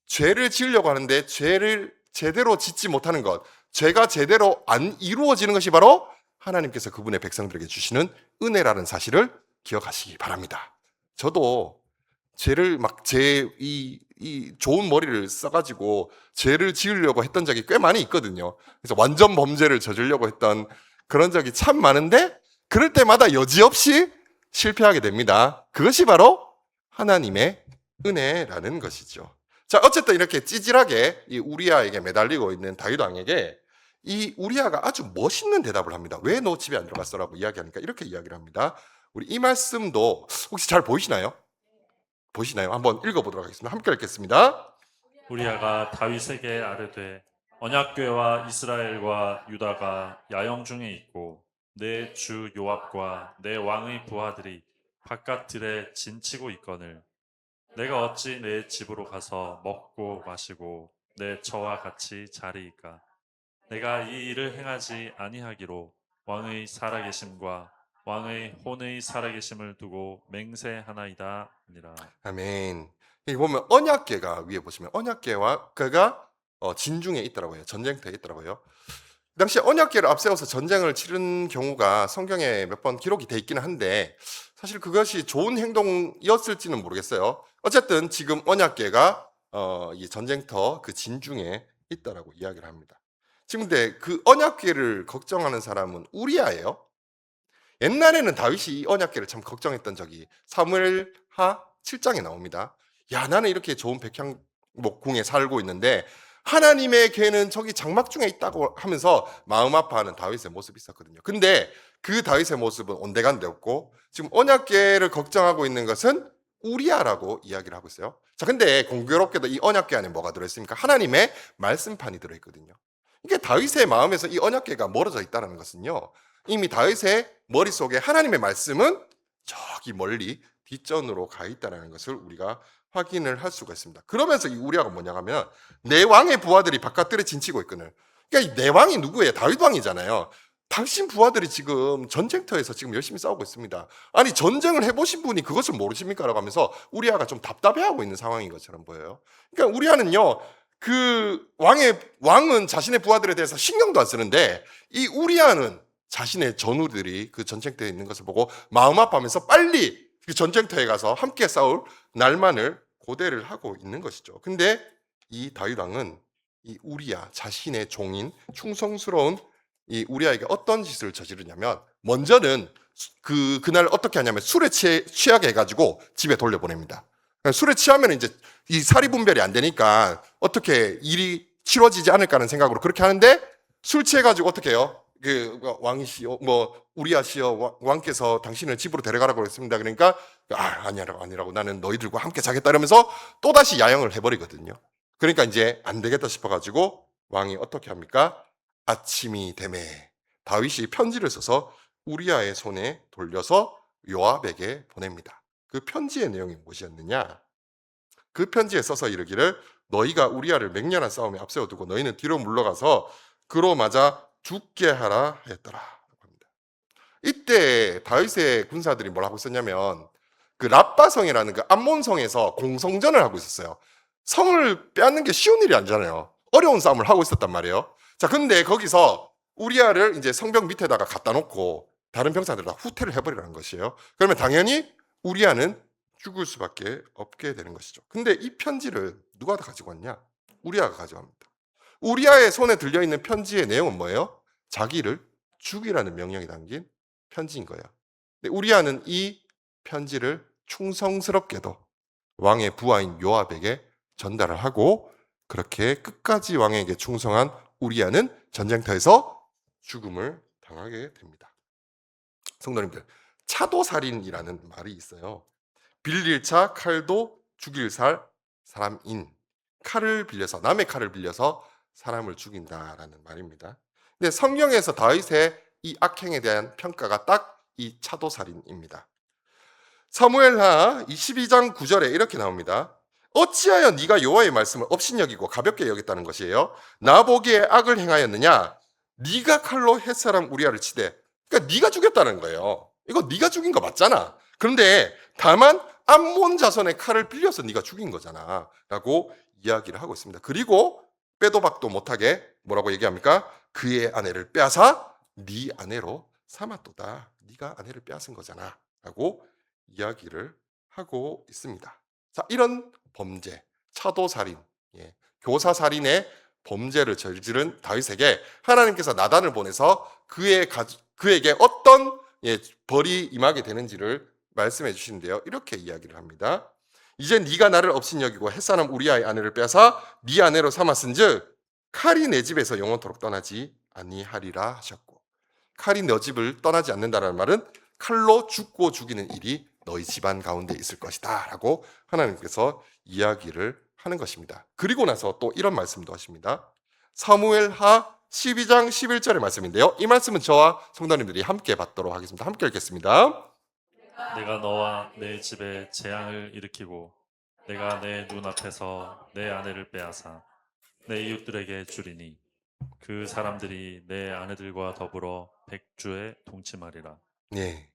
죄를 지으려고 하는데 죄를 제대로 짓지 못하는 것, 죄가 제대로 안 이루어지는 것이 바로 하나님께서 그분의 백성들에게 주시는 은혜라는 사실을 기억하시기 바랍니다. 저도 죄를 이 좋은 머리를 써가지고 죄를 지으려고 했던 적이 꽤 많이 있거든요. 그래서 완전 범죄를 저지르려고 했던 그런 적이 참 많은데, 그럴 때마다 여지없이 실패하게 됩니다. 그것이 바로 하나님의 은혜라는 것이죠. 자, 어쨌든 이렇게 찌질하게 이 우리아에게 매달리고 있는 다윗 왕에게 이 우리아가 아주 멋있는 대답을 합니다. 왜 너 집에 안 들어갔어라고 이야기하니까 이렇게 이야기를 합니다. 우리 이 말씀도 혹시 잘 보이시나요? 한번 읽어보도록 하겠습니다. 함께 읽겠습니다. 우리아가 다윗에게 아뢰되 언약궤와 이스라엘과 유다가 야영 중에 있고 내 주 요압과 내 왕의 부하들이 바깥 들에 진치고 있거늘 내가 어찌 내 집으로 가서 먹고 마시고 내 처와 같이 자리이까. 내가 이 일을 행하지 아니하기로 왕의 살아계심과 왕의 혼의 살아계심을 두고 맹세하나이다 아니라. 아멘. 여기 보면 언약궤가, 위에 보시면 언약궤와 그가 진중에 있더라고요. 전쟁터에 있더라고요. 그 당시에 언약궤를 앞세워서 전쟁을 치른 경우가 성경에 몇 번 기록이 돼 있기는 한데 사실 그것이 좋은 행동이었을지는 모르겠어요. 어쨌든 지금 언약궤가 이 전쟁터 그 진중에 있다라고 이야기를 합니다. 지금 근데 그 언약궤를 걱정하는 사람은 우리아예요. 옛날에는 다윗이 이 언약궤를 참 걱정했던 적이 사무엘하 7장에 나옵니다. 야, 나는 이렇게 좋은 백향목궁에 살고 있는데 하나님의 궤는 저기 장막 중에 있다고 하면서 마음 아파하는 다윗의 모습이 있었거든요. 근데 그 다윗의 모습은 온데간데 없고 지금 언약궤를 걱정하고 있는 것은 우리아라고 이야기를 하고 있어요. 자, 근데 공교롭게도 이 언약궤 안에 뭐가 들어있습니까? 하나님의 말씀판이 들어있거든요. 이게 다윗의 마음에서 이 언약궤가 멀어져 있다는 것은요, 이미 다윗의 머릿속에 하나님의 말씀은 저기 멀리 뒷전으로 가 있다는 것을 우리가 확인을 할 수가 있습니다. 그러면서 이 우리아가 뭐냐 하면 내 왕의 부하들이 바깥들에 진치고 있거든요. 그러니까 내 왕이 누구예요? 다윗 왕이잖아요. 당신 부하들이 지금 전쟁터에서 지금 열심히 싸우고 있습니다. 아니, 전쟁을 해보신 분이 그것을 모르십니까? 라고 하면서 우리아가 좀 답답해하고 있는 상황인 것처럼 보여요. 그러니까 우리아는요, 그 왕은 자신의 부하들에 대해서 신경도 안 쓰는데 이 우리아는 자신의 전우들이 그 전쟁터에 있는 것을 보고 마음 아파하면서 빨리 그 전쟁터에 가서 함께 싸울 날만을 고대를 하고 있는 것이죠. 근데 이 다윗 왕은 이 우리아, 자신의 종인 충성스러운 이 우리아에게 어떤 짓을 저지르냐면, 먼저는 그날 어떻게 하냐면 술에 취하게 해가지고 집에 돌려보냅니다. 술에 취하면 이제 이 사리 분별이 안 되니까 어떻게 일이 치러지지 않을까 하는 생각으로 그렇게 하는데 술 취해가지고 어떻게 해요? 그 왕이시여, 뭐 우리아시여, 왕께서 당신을 집으로 데려가라고 했습니다. 그러니까 아니라고 나는 너희들과 함께 자겠다 이러면서 또 다시 야영을 해버리거든요. 그러니까 이제 안 되겠다 싶어가지고 왕이 어떻게 합니까? 아침이 되매 다윗이 편지를 써서 우리아의 손에 돌려서 요압에게 보냅니다. 그 편지의 내용이 무엇이었느냐? 그 편지에 써서 이르기를 너희가 우리아를 맹렬한 싸움에 앞세워두고 너희는 뒤로 물러가서 그로 맞아 죽게 하라 하였더라. 이때 다윗의 군사들이 뭘 하고 있었냐면 그 랍바성이라는 그 암몬성에서 공성전을 하고 있었어요. 성을 빼앗는 게 쉬운 일이 아니잖아요. 어려운 싸움을 하고 있었단 말이에요. 자, 근데 거기서 우리아를 이제 성벽 밑에다가 갖다 놓고 다른 병사들 다 후퇴를 해버리라는 것이에요. 그러면 당연히 우리아는 죽을 수밖에 없게 되는 것이죠. 근데 이 편지를 누가 다 가지고 왔냐? 우리아가 가져갑니다. 우리아의 손에 들려있는 편지의 내용은 뭐예요? 자기를 죽이라는 명령이 담긴 편지인 거예요. 근데 우리아는 이 편지를 충성스럽게도 왕의 부하인 요압에게 전달을 하고 그렇게 끝까지 왕에게 충성한 우리아는 전쟁터에서 죽음을 당하게 됩니다. 성도님들, 차도살인이라는 말이 있어요. 빌릴 차 칼도 죽일 사람인, 칼을 빌려서, 남의 칼을 빌려서 사람을 죽인다라는 말입니다. 근데 성경에서 다윗의 이 악행에 대한 평가가 딱 이 차도살인입니다. 사무엘하 22장 9절에 이렇게 나옵니다. 어찌하여 네가 여호와의 말씀을 업신여기고 가볍게 여겼다는 것이에요. 나보기에 악을 행하였느냐? 네가 칼로 햇사람 우리아를 치되, 그러니까 네가 죽였다는 거예요. 이거 네가 죽인 거 맞잖아. 그런데 다만 암몬 자손의 칼을 빌려서 네가 죽인 거잖아 라고 이야기를 하고 있습니다. 그리고 빼도 박도 못하게 뭐라고 얘기합니까? 그의 아내를 빼앗아 네 아내로 삼았도다. 네가 아내를 빼앗은 거잖아 라고 이야기를 하고 있습니다. 자, 이런 범죄, 차도살인, 교사살인의 범죄를 저지른 다윗에게 하나님께서 나단을 보내서 그에게 어떤 벌이 임하게 되는지를 말씀해 주시는데요. 이렇게 이야기를 합니다. 이제 네가 나를 업신여기고 햇사람 우리아의 아내를 빼앗아 네 아내로 삼았은즉 칼이 내 집에서 영원토록 떠나지 아니하리라 하셨고, 칼이 너 집을 떠나지 않는다는 말은 칼로 죽고 죽이는 일이 너희 집안 가운데 있을 것이다 라고 하나님께서 이야기를 하는 것입니다. 그리고 나서 또 이런 말씀도 하십니다. 사무엘하 12장 11절의 말씀인데요. 이 말씀은 저와 성도님들이 함께 받도록 하겠습니다. 함께 읽겠습니다. 내가 너와 내 집에 재앙을 일으키고 내가 내 눈앞에서 내 아내를 빼앗아 내 이웃들에게 주리니 그 사람들이 내 아내들과 더불어 백주에 동침하리라. 네,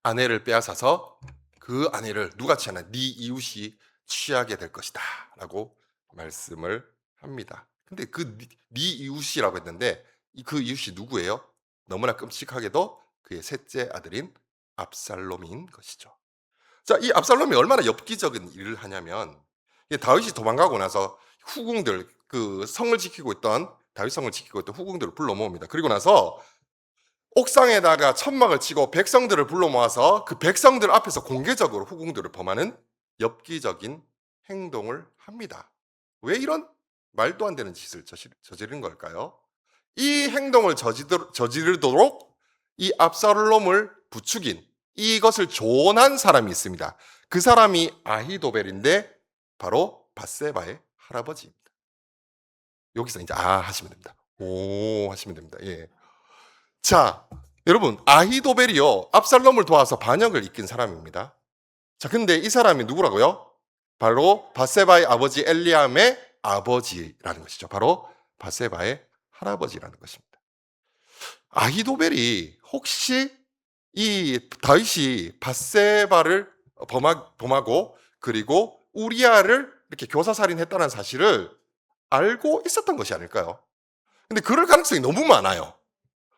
아내를 빼앗아서 그 아내를 누가 취하나? 네 이웃이 취하게 될 것이다 라고 말씀을 합니다. 근데 그 네 이웃이라고 했는데 그 이웃이 누구예요? 너무나 끔찍하게도 그의 셋째 아들인 압살롬인 것이죠. 자, 이 압살롬이 얼마나 엽기적인 일을 하냐면 다윗이 도망가고 나서 후궁들, 그 성을 지키고 있던 다윗 성을 지키고 있던 후궁들을 불러 모읍니다. 그리고 나서 옥상에다가 천막을 치고 백성들을 불러 모아서 그 백성들 앞에서 공개적으로 후궁들을 범하는 엽기적인 행동을 합니다. 왜 이런 말도 안 되는 짓을 저지른 걸까요? 이 행동을 저지르도록 이 압살롬을 부추긴, 이것을 조언한 사람이 있습니다. 그 사람이 아히도벨인데 바로 밧세바의 할아버지입니다. 여기서 이제 하시면 됩니다. 오 하시면 됩니다. 예. 자, 여러분, 아히도벨이요 압살롬을 도와서 반역을 이끈 사람입니다. 자, 근데 이 사람이 누구라고요? 바로 밧세바의 아버지 엘리암의 아버지라는 것이죠. 바로 밧세바의 할아버지라는 것입니다. 아히도벨이 혹시 이 다윗이 밧세바를 범하고 그리고 우리아를 이렇게 교사살인했다는 사실을 알고 있었던 것이 아닐까요? 근데 그럴 가능성이 너무 많아요.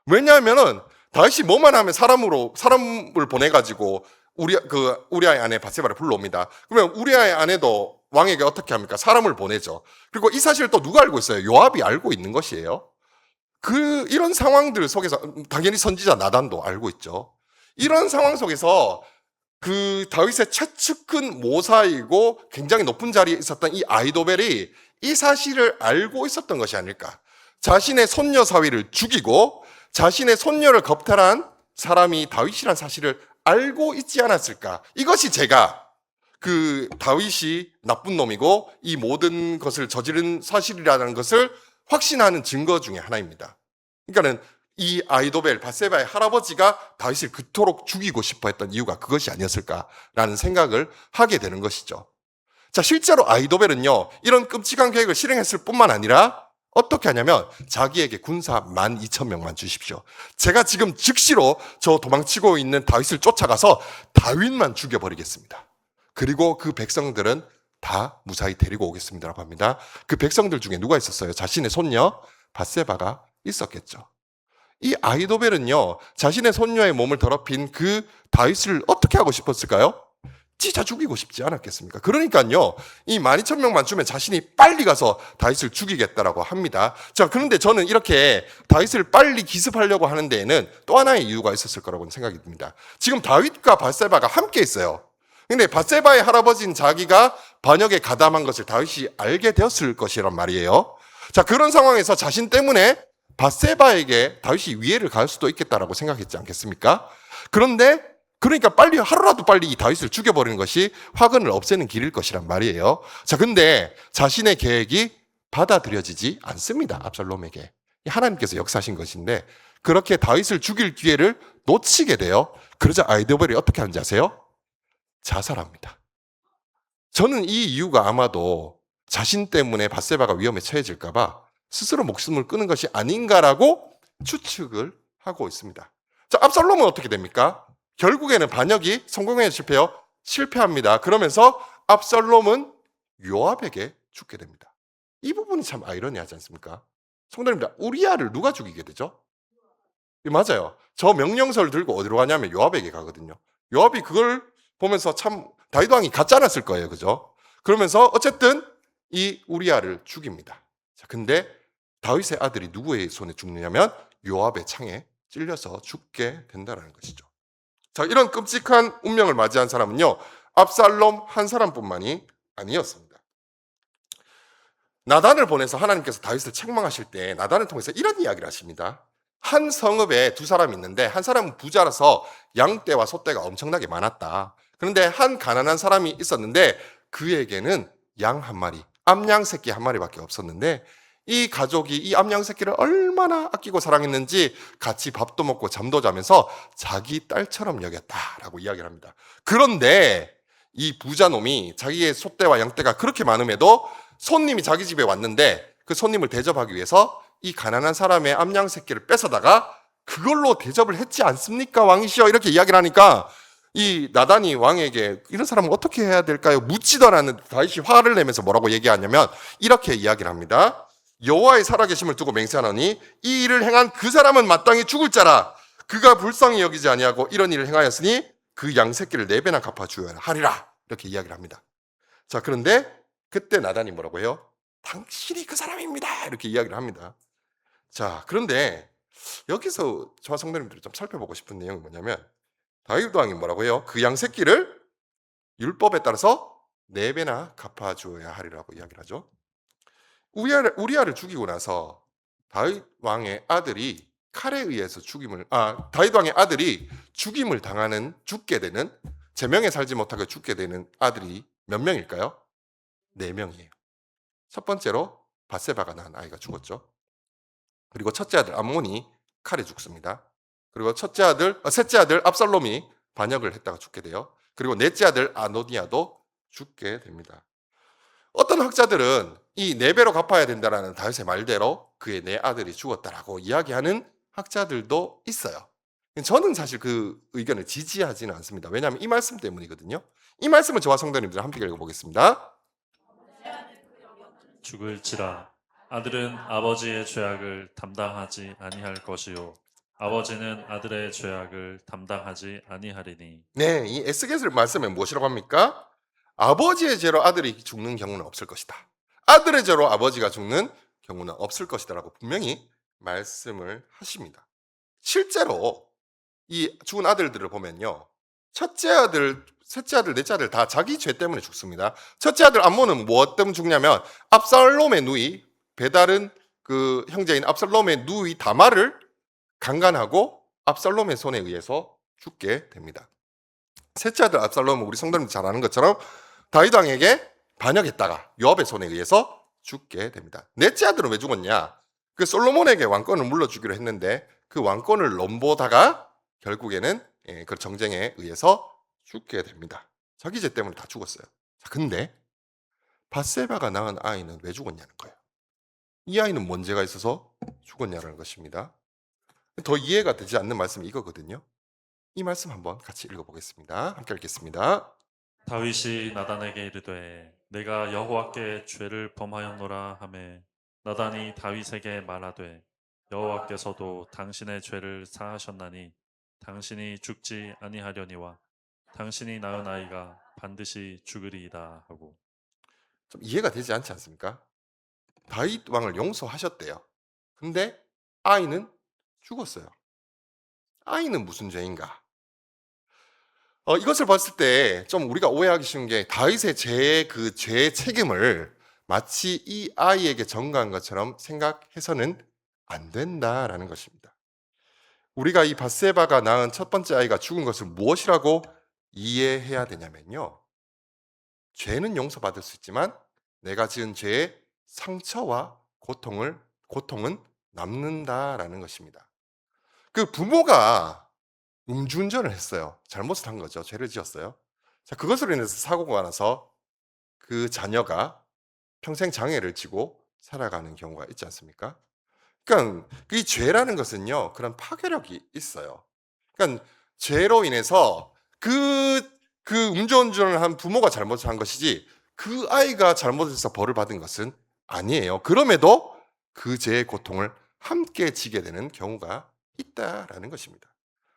왜냐하면은 다윗이 뭐만 하면 사람을 보내가지고 우리아의 아내 밧세바를 불러옵니다. 그러면 우리아의 아내도 왕에게 어떻게 합니까? 사람을 보내죠. 그리고 이 사실을 또 누가 알고 있어요? 요압이 알고 있는 것이에요. 이런 상황들 속에서 당연히 선지자 나단도 알고 있죠. 이런 상황 속에서 그 다윗의 최측근 모사이고 굉장히 높은 자리에 있었던 이 아히도벨이 이 사실을 알고 있었던 것이 아닐까. 자신의 손녀 사위를 죽이고 자신의 손녀를 겁탈한 사람이 다윗이란 사실을 알고 있지 않았을까? 이것이 제가 그 다윗이 나쁜 놈이고 이 모든 것을 저지른 사실이라는 것을 확신하는 증거 중에 하나입니다. 그러니까는 이 아이도벨 밧세바의 할아버지가 다윗을 그토록 죽이고 싶어 했던 이유가 그것이 아니었을까라는 생각을 하게 되는 것이죠. 자, 실제로 아이도벨은요, 이런 끔찍한 계획을 실행했을 뿐만 아니라 어떻게 하냐면 자기에게 군사 12,000명만 주십시오. 제가 지금 즉시로 저 도망치고 있는 다윗을 쫓아가서 다윗만 죽여버리겠습니다. 그리고 그 백성들은 다 무사히 데리고 오겠습니다라고 합니다. 그 백성들 중에 누가 있었어요? 자신의 손녀 밧세바가 있었겠죠. 이 아이도벨은요, 자신의 손녀의 몸을 더럽힌 그 다윗을 어떻게 하고 싶었을까요? 찢어 죽이고 싶지 않았겠습니까? 그러니까요, 이 12,000명만 주면 자신이 빨리 가서 다윗을 죽이겠다라고 합니다. 자, 그런데 저는 이렇게 다윗을 빨리 기습하려고 하는 데에는 또 하나의 이유가 있었을 거라고 생각이 듭니다. 지금 다윗과 밧세바가 함께 있어요. 근데 밧세바의 할아버지인 자기가 반역에 가담한 것을 다윗이 알게 되었을 것이란 말이에요. 자, 그런 상황에서 자신 때문에 밧세바에게 다윗이 위해를 가할 수도 있겠다라고 생각했지 않겠습니까? 그런데 그러니까 하루라도 빨리 이 다윗을 죽여버리는 것이 화근을 없애는 길일 것이란 말이에요. 자, 근데 자신의 계획이 받아들여지지 않습니다. 압살롬에게. 하나님께서 역사하신 것인데 그렇게 다윗을 죽일 기회를 놓치게 돼요. 그러자 아이도벨이 어떻게 하는지 아세요? 자살합니다. 저는 이 이유가 아마도 자신 때문에 밧세바가 위험에 처해질까 봐 스스로 목숨을 끊은 것이 아닌가라고 추측을 하고 있습니다. 자, 압살롬은 어떻게 됩니까? 결국에는 반역이 성공해 실패해요? 실패합니다. 그러면서 압살롬은 요압에게 죽게 됩니다. 이 부분이 참 아이러니하지 않습니까? 성도님들, 우리아를 누가 죽이게 되죠? 맞아요. 저 명령서를 들고 어디로 가냐면 요압에게 가거든요. 요압이 그걸 보면서 참 다윗 왕이 같지 않았을 거예요. 그죠? 그러면서 어쨌든 이 우리아를 죽입니다. 자, 근데 다윗의 아들이 누구의 손에 죽느냐면 요압의 창에 찔려서 죽게 된다는 것이죠. 자, 이런 끔찍한 운명을 맞이한 사람은요, 압살롬 한 사람뿐만이 아니었습니다. 나단을 보내서 하나님께서 다윗을 책망하실 때 나단을 통해서 이런 이야기를 하십니다. 한 성읍에 두 사람이 있는데 한 사람은 부자라서 양떼와 소떼가 엄청나게 많았다. 그런데 한 가난한 사람이 있었는데 그에게는 양 한 마리, 암양 새끼 한 마리밖에 없었는데 이 가족이 이 암양 새끼를 얼마나 아끼고 사랑했는지 같이 밥도 먹고 잠도 자면서 자기 딸처럼 여겼다라고 이야기를 합니다. 그런데 이 부자놈이 자기의 소떼와 양떼가 그렇게 많음에도 손님이 자기 집에 왔는데 그 손님을 대접하기 위해서 이 가난한 사람의 암양 새끼를 뺏어다가 그걸로 대접을 했지 않습니까? 왕이시여, 이렇게 이야기를 하니까 이 나단이 왕에게 이런 사람은 어떻게 해야 될까요? 묻지도 않았는데 다윗이 화를 내면서 뭐라고 얘기하냐면 이렇게 이야기를 합니다. 여호와의 살아계심을 두고 맹세하노니 이 일을 행한 그 사람은 마땅히 죽을 자라. 그가 불쌍히 여기지 아니하고 이런 일을 행하였으니 그 양 새끼를 4배나 갚아주어야 하리라. 이렇게 이야기를 합니다. 자, 그런데 그때 나단이 뭐라고 해요? 당신이 그 사람입니다. 이렇게 이야기를 합니다. 자, 그런데 여기서 저와 성도님들이 좀 살펴보고 싶은 내용이 뭐냐면 다윗 왕이 뭐라고 해요? 그 양 새끼를 율법에 따라서 4배나 갚아주어야 하리라고 이야기를 하죠. 우리아를 죽이고 나서 다윗 왕의 아들이 칼에 의해서 다윗 왕의 아들이 죽게 되는, 제명에 살지 못하게 죽게 되는 아들이 몇 명일까요? 4명이에요. 첫 번째로 밧세바가 낳은 아이가 죽었죠. 그리고 첫째 아들 암몬이 칼에 죽습니다. 그리고 셋째 아들 압살롬이 반역을 했다가 죽게 돼요. 그리고 넷째 아들 아도니아도 죽게 됩니다. 어떤 학자들은 이 4배로 갚아야 된다라는 다윗의 말대로 그의 4아들이 죽었다라고 이야기하는 학자들도 있어요. 저는 사실 그 의견을 지지하지는 않습니다. 왜냐하면 이 말씀 때문이거든요. 이 말씀을 저와 성도님들 함께 읽어보겠습니다. 죽을지라 아들은 아버지의 죄악을 담당하지 아니할 것이요 아버지는 아들의 죄악을 담당하지 아니하리니. 네, 이 에스겔 말씀에 무엇이라고 합니까? 아버지의 죄로 아들이 죽는 경우는 없을 것이다. 아들의 죄로 아버지가 죽는 경우는 없을 것이다 라고 분명히 말씀을 하십니다. 실제로 이 죽은 아들들을 보면요, 첫째 아들, 셋째 아들, 넷째 아들 다 자기 죄 때문에 죽습니다. 첫째 아들 암몬은 무엇 때문에 죽냐면 압살롬의 누이 베달은 그 형제인 압살롬의 누이 다말을 강간하고 압살롬의 손에 의해서 죽게 됩니다. 셋째 아들 압살롬은 우리 성도님들 잘 아는 것처럼 다윗 왕에게 반역했다가 요압의 손에 의해서 죽게 됩니다. 넷째 아들은 왜 죽었냐? 그 솔로몬에게 왕권을 물려주기로 했는데 그 왕권을 넘보다가 결국에는 그 정쟁에 의해서 죽게 됩니다. 자기 죄 때문에 다 죽었어요. 자, 근데 밧세바가 낳은 아이는 왜 죽었냐는 거예요. 이 아이는 뭔 죄가 있어서 죽었냐는 것입니다. 더 이해가 되지 않는 말씀이 이거거든요. 이 말씀 한번 같이 읽어보겠습니다. 함께 읽겠습니다. 다윗이 나단에게 이르되 내가 여호와께 죄를 범하였노라 하매 나단이 다윗에게 말하되 여호와께서도 당신의 죄를 사하셨나니 당신이 죽지 아니하려니와 당신이 낳은 아이가 반드시 죽으리이다 하고. 좀 이해가 되지 않지 않습니까? 다윗 왕을 용서하셨대요. 근데 아이는 죽었어요. 아이는 무슨 죄인가? 이것을 봤을 때 좀 우리가 오해하기 쉬운 게 다윗의 그 죄의 책임을 마치 이 아이에게 전가한 것처럼 생각해서는 안 된다라는 것입니다. 우리가 이 밧세바가 낳은 첫 번째 아이가 죽은 것을 무엇이라고 이해해야 되냐면요. 죄는 용서받을 수 있지만 내가 지은 죄의 상처와 고통은 남는다라는 것입니다. 그 부모가 음주운전을 했어요. 잘못을 한 거죠. 죄를 지었어요. 자, 그것으로 인해서 사고가 나서 그 자녀가 평생 장애를 지고 살아가는 경우가 있지 않습니까? 그러니까 이 죄라는 것은요, 그런 파괴력이 있어요. 그러니까 죄로 인해서 그 음주운전을 한 부모가 잘못한 것이지 그 아이가 잘못해서 벌을 받은 것은 아니에요. 그럼에도 그 죄의 고통을 함께 지게 되는 경우가 있다라는 것입니다.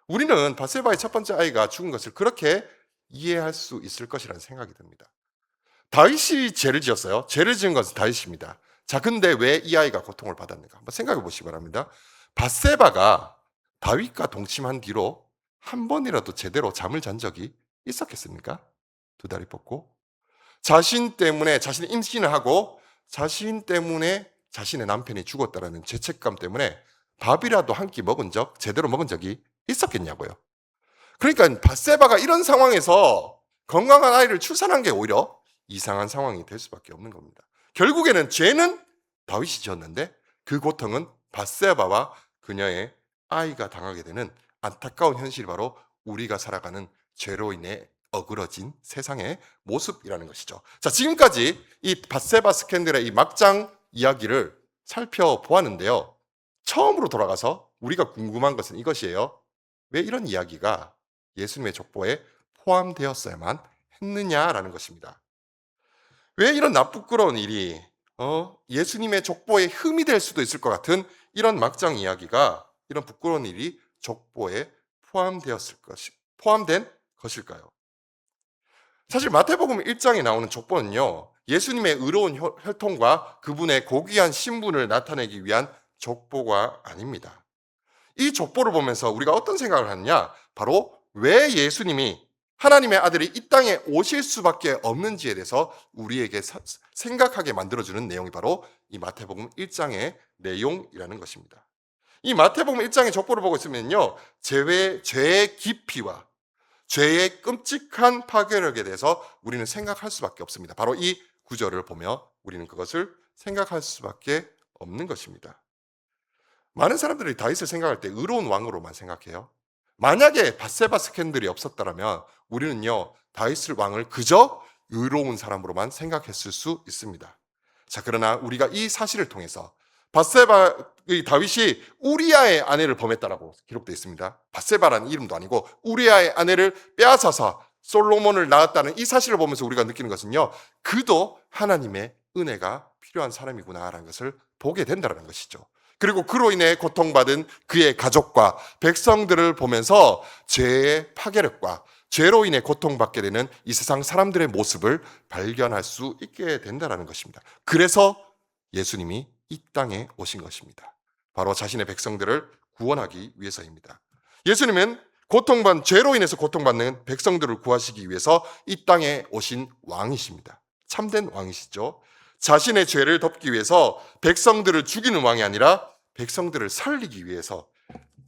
우리는 밧세바의 첫 번째 아이가 죽은 것을 그렇게 이해할 수 있을 것이라는 생각이 듭니다. 다윗이 죄를 지었어요. 죄를 지은 것은 다윗입니다. 자, 근데 왜 이 아이가 고통을 받았는가? 한번 생각해 보시기 바랍니다. 밧세바가 다윗과 동침한 뒤로 한 번이라도 제대로 잠을 잔 적이 있었겠습니까? 두 다리 뻗고 자신 때문에 자신이 임신을 하고 자신 때문에 자신의 남편이 죽었다라는 죄책감 때문에 밥이라도 한 끼 제대로 먹은 적이 있었겠냐고요. 그러니까 밧세바가 이런 상황에서 건강한 아이를 출산한 게 오히려 이상한 상황이 될 수밖에 없는 겁니다. 결국에는 죄는 다윗이 지었는데 그 고통은 밧세바와 그녀의 아이가 당하게 되는 안타까운 현실이 바로 우리가 살아가는 죄로 인해 어그러진 세상의 모습이라는 것이죠. 자, 지금까지 이 밧세바 스캔들의 이 막장 이야기를 살펴보았는데요. 처음으로 돌아가서 우리가 궁금한 것은 이것이에요. 왜 이런 이야기가 예수님의 족보에 포함되었어야만 했느냐라는 것입니다. 왜 이런 나쁘끄러운 일이 예수님의 족보에 흠이 될 수도 있을 것 같은 이런 막장 이야기가, 이런 부끄러운 일이 족보에 포함된 것일까요? 사실 마태복음 1장에 나오는 족보는요, 예수님의 의로운 혈통과 그분의 고귀한 신분을 나타내기 위한 족보가 아닙니다. 이 족보를 보면서 우리가 어떤 생각을 하느냐? 바로 왜 예수님이 하나님의 아들이 이 땅에 오실 수밖에 없는지에 대해서 우리에게 생각하게 만들어주는 내용이 바로 이 마태복음 1장의 내용이라는 것입니다. 이 마태복음 1장의 족보를 보고 있으면요, 죄의 깊이와 죄의 끔찍한 파괴력에 대해서 우리는 생각할 수밖에 없습니다. 바로 이 구절을 보며 우리는 그것을 생각할 수밖에 없는 것입니다. 많은 사람들이 다윗을 생각할 때 의로운 왕으로만 생각해요. 만약에 밧세바 스캔들이 없었다면 우리는요, 다윗을 왕을 그저 의로운 사람으로만 생각했을 수 있습니다. 자, 그러나 우리가 이 사실을 통해서 다윗이 우리아의 아내를 범했다라고 기록되어 있습니다. 밧세바라는 이름도 아니고 우리아의 아내를 빼앗아서 솔로몬을 낳았다는 이 사실을 보면서 우리가 느끼는 것은요, 그도 하나님의 은혜가 필요한 사람이구나라는 것을 보게 된다는 것이죠. 그리고 그로 인해 고통받은 그의 가족과 백성들을 보면서 죄의 파괴력과 죄로 인해 고통받게 되는 이 세상 사람들의 모습을 발견할 수 있게 된다는 것입니다. 그래서 예수님이 이 땅에 오신 것입니다. 바로 자신의 백성들을 구원하기 위해서입니다. 예수님은 죄로 인해서 고통받는 백성들을 구하시기 위해서 이 땅에 오신 왕이십니다. 참된 왕이시죠. 자신의 죄를 덮기 위해서 백성들을 죽이는 왕이 아니라 백성들을 살리기 위해서,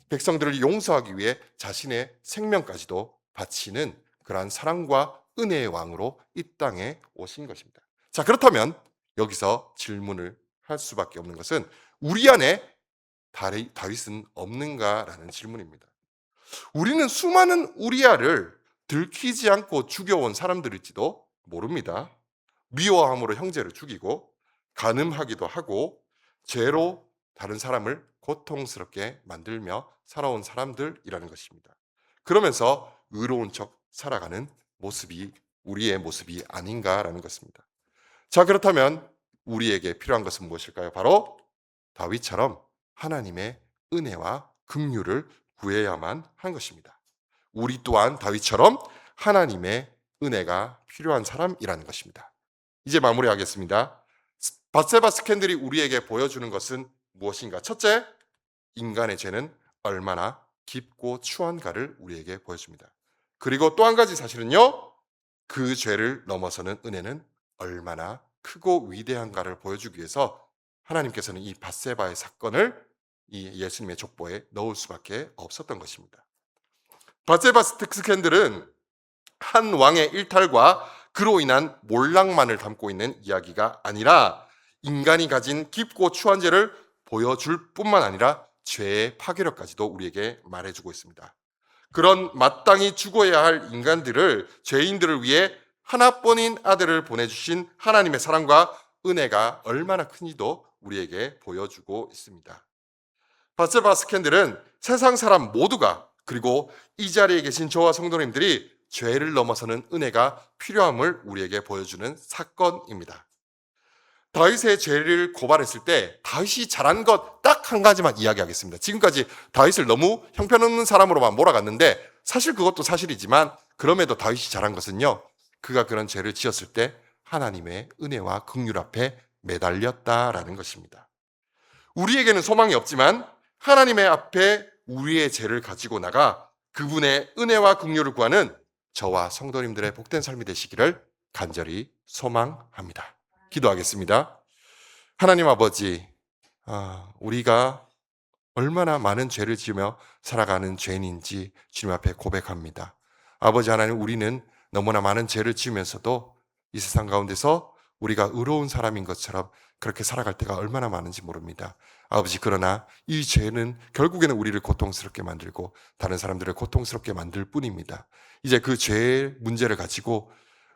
백성들을 용서하기 위해 자신의 생명까지도 바치는 그러한 사랑과 은혜의 왕으로 이 땅에 오신 것입니다. 자, 그렇다면 여기서 질문을 할 수밖에 없는 것은 우리 안에 다윗은 없는가라는 질문입니다. 우리는 수많은 우리아를 들키지 않고 죽여온 사람들일지도 모릅니다. 미워함으로 형제를 죽이고 간음하기도 하고 죄로 다른 사람을 고통스럽게 만들며 살아온 사람들이라는 것입니다. 그러면서 의로운 척 살아가는 모습이 우리의 모습이 아닌가라는 것입니다. 자, 그렇다면 우리에게 필요한 것은 무엇일까요? 바로 다윗처럼 하나님의 은혜와 긍휼을 구해야만 한 것입니다. 우리 또한 다윗처럼 하나님의 은혜가 필요한 사람이라는 것입니다. 이제 마무리하겠습니다. 밧세바 스캔들이 우리에게 보여주는 것은 무엇인가? 첫째, 인간의 죄는 얼마나 깊고 추한가를 우리에게 보여줍니다. 그리고 또 한 가지 사실은요, 그 죄를 넘어서는 은혜는 얼마나 크고 위대한가를 보여주기 위해서 하나님께서는 이 밧세바의 사건을 이 예수님의 족보에 넣을 수밖에 없었던 것입니다. 밧세바 스캔들은 한 왕의 일탈과 그로 인한 몰락만을 담고 있는 이야기가 아니라 인간이 가진 깊고 추한 죄를 보여줄 뿐만 아니라 죄의 파괴력까지도 우리에게 말해주고 있습니다. 그런 마땅히 죽어야 할 인간들을, 죄인들을 위해 하나뿐인 아들을 보내주신 하나님의 사랑과 은혜가 얼마나 큰지도 우리에게 보여주고 있습니다. 밧세바 스캔들은 세상 사람 모두가, 그리고 이 자리에 계신 저와 성도님들이 죄를 넘어서는 은혜가 필요함을 우리에게 보여주는 사건입니다. 다윗의 죄를 고발했을 때 다윗이 잘한 것 딱 한 가지만 이야기하겠습니다. 지금까지 다윗을 너무 형편없는 사람으로만 몰아갔는데 사실 그것도 사실이지만, 그럼에도 다윗이 잘한 것은요, 그가 그런 죄를 지었을 때 하나님의 은혜와 긍휼 앞에 매달렸다라는 것입니다. 우리에게는 소망이 없지만 하나님의 앞에 우리의 죄를 가지고 나가 그분의 은혜와 긍휼을 구하는 저와 성도님들의 복된 삶이 되시기를 간절히 소망합니다. 기도하겠습니다. 하나님 아버지, 우리가 얼마나 많은 죄를 지으며 살아가는 죄인인지 주님 앞에 고백합니다. 아버지 하나님, 우리는 너무나 많은 죄를 지으면서도 이 세상 가운데서 우리가 의로운 사람인 것처럼 그렇게 살아갈 때가 얼마나 많은지 모릅니다. 아버지, 그러나 이 죄는 결국에는 우리를 고통스럽게 만들고 다른 사람들을 고통스럽게 만들 뿐입니다. 이제 그 죄의 문제를 가지고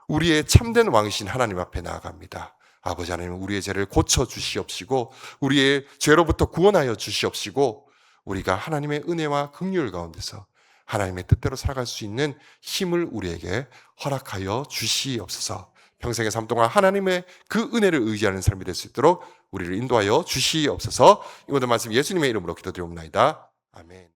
우리의 참된 왕이신 하나님 앞에 나아갑니다. 아버지 하나님, 우리의 죄를 고쳐주시옵시고 우리의 죄로부터 구원하여 주시옵시고 우리가 하나님의 은혜와 긍휼 가운데서 하나님의 뜻대로 살아갈 수 있는 힘을 우리에게 허락하여 주시옵소서. 평생의 삶 동안 하나님의 그 은혜를 의지하는 삶이 될 수 있도록 우리를 인도하여 주시옵소서. 이 모든 말씀 예수님의 이름으로 기도드리옵나이다. 아멘.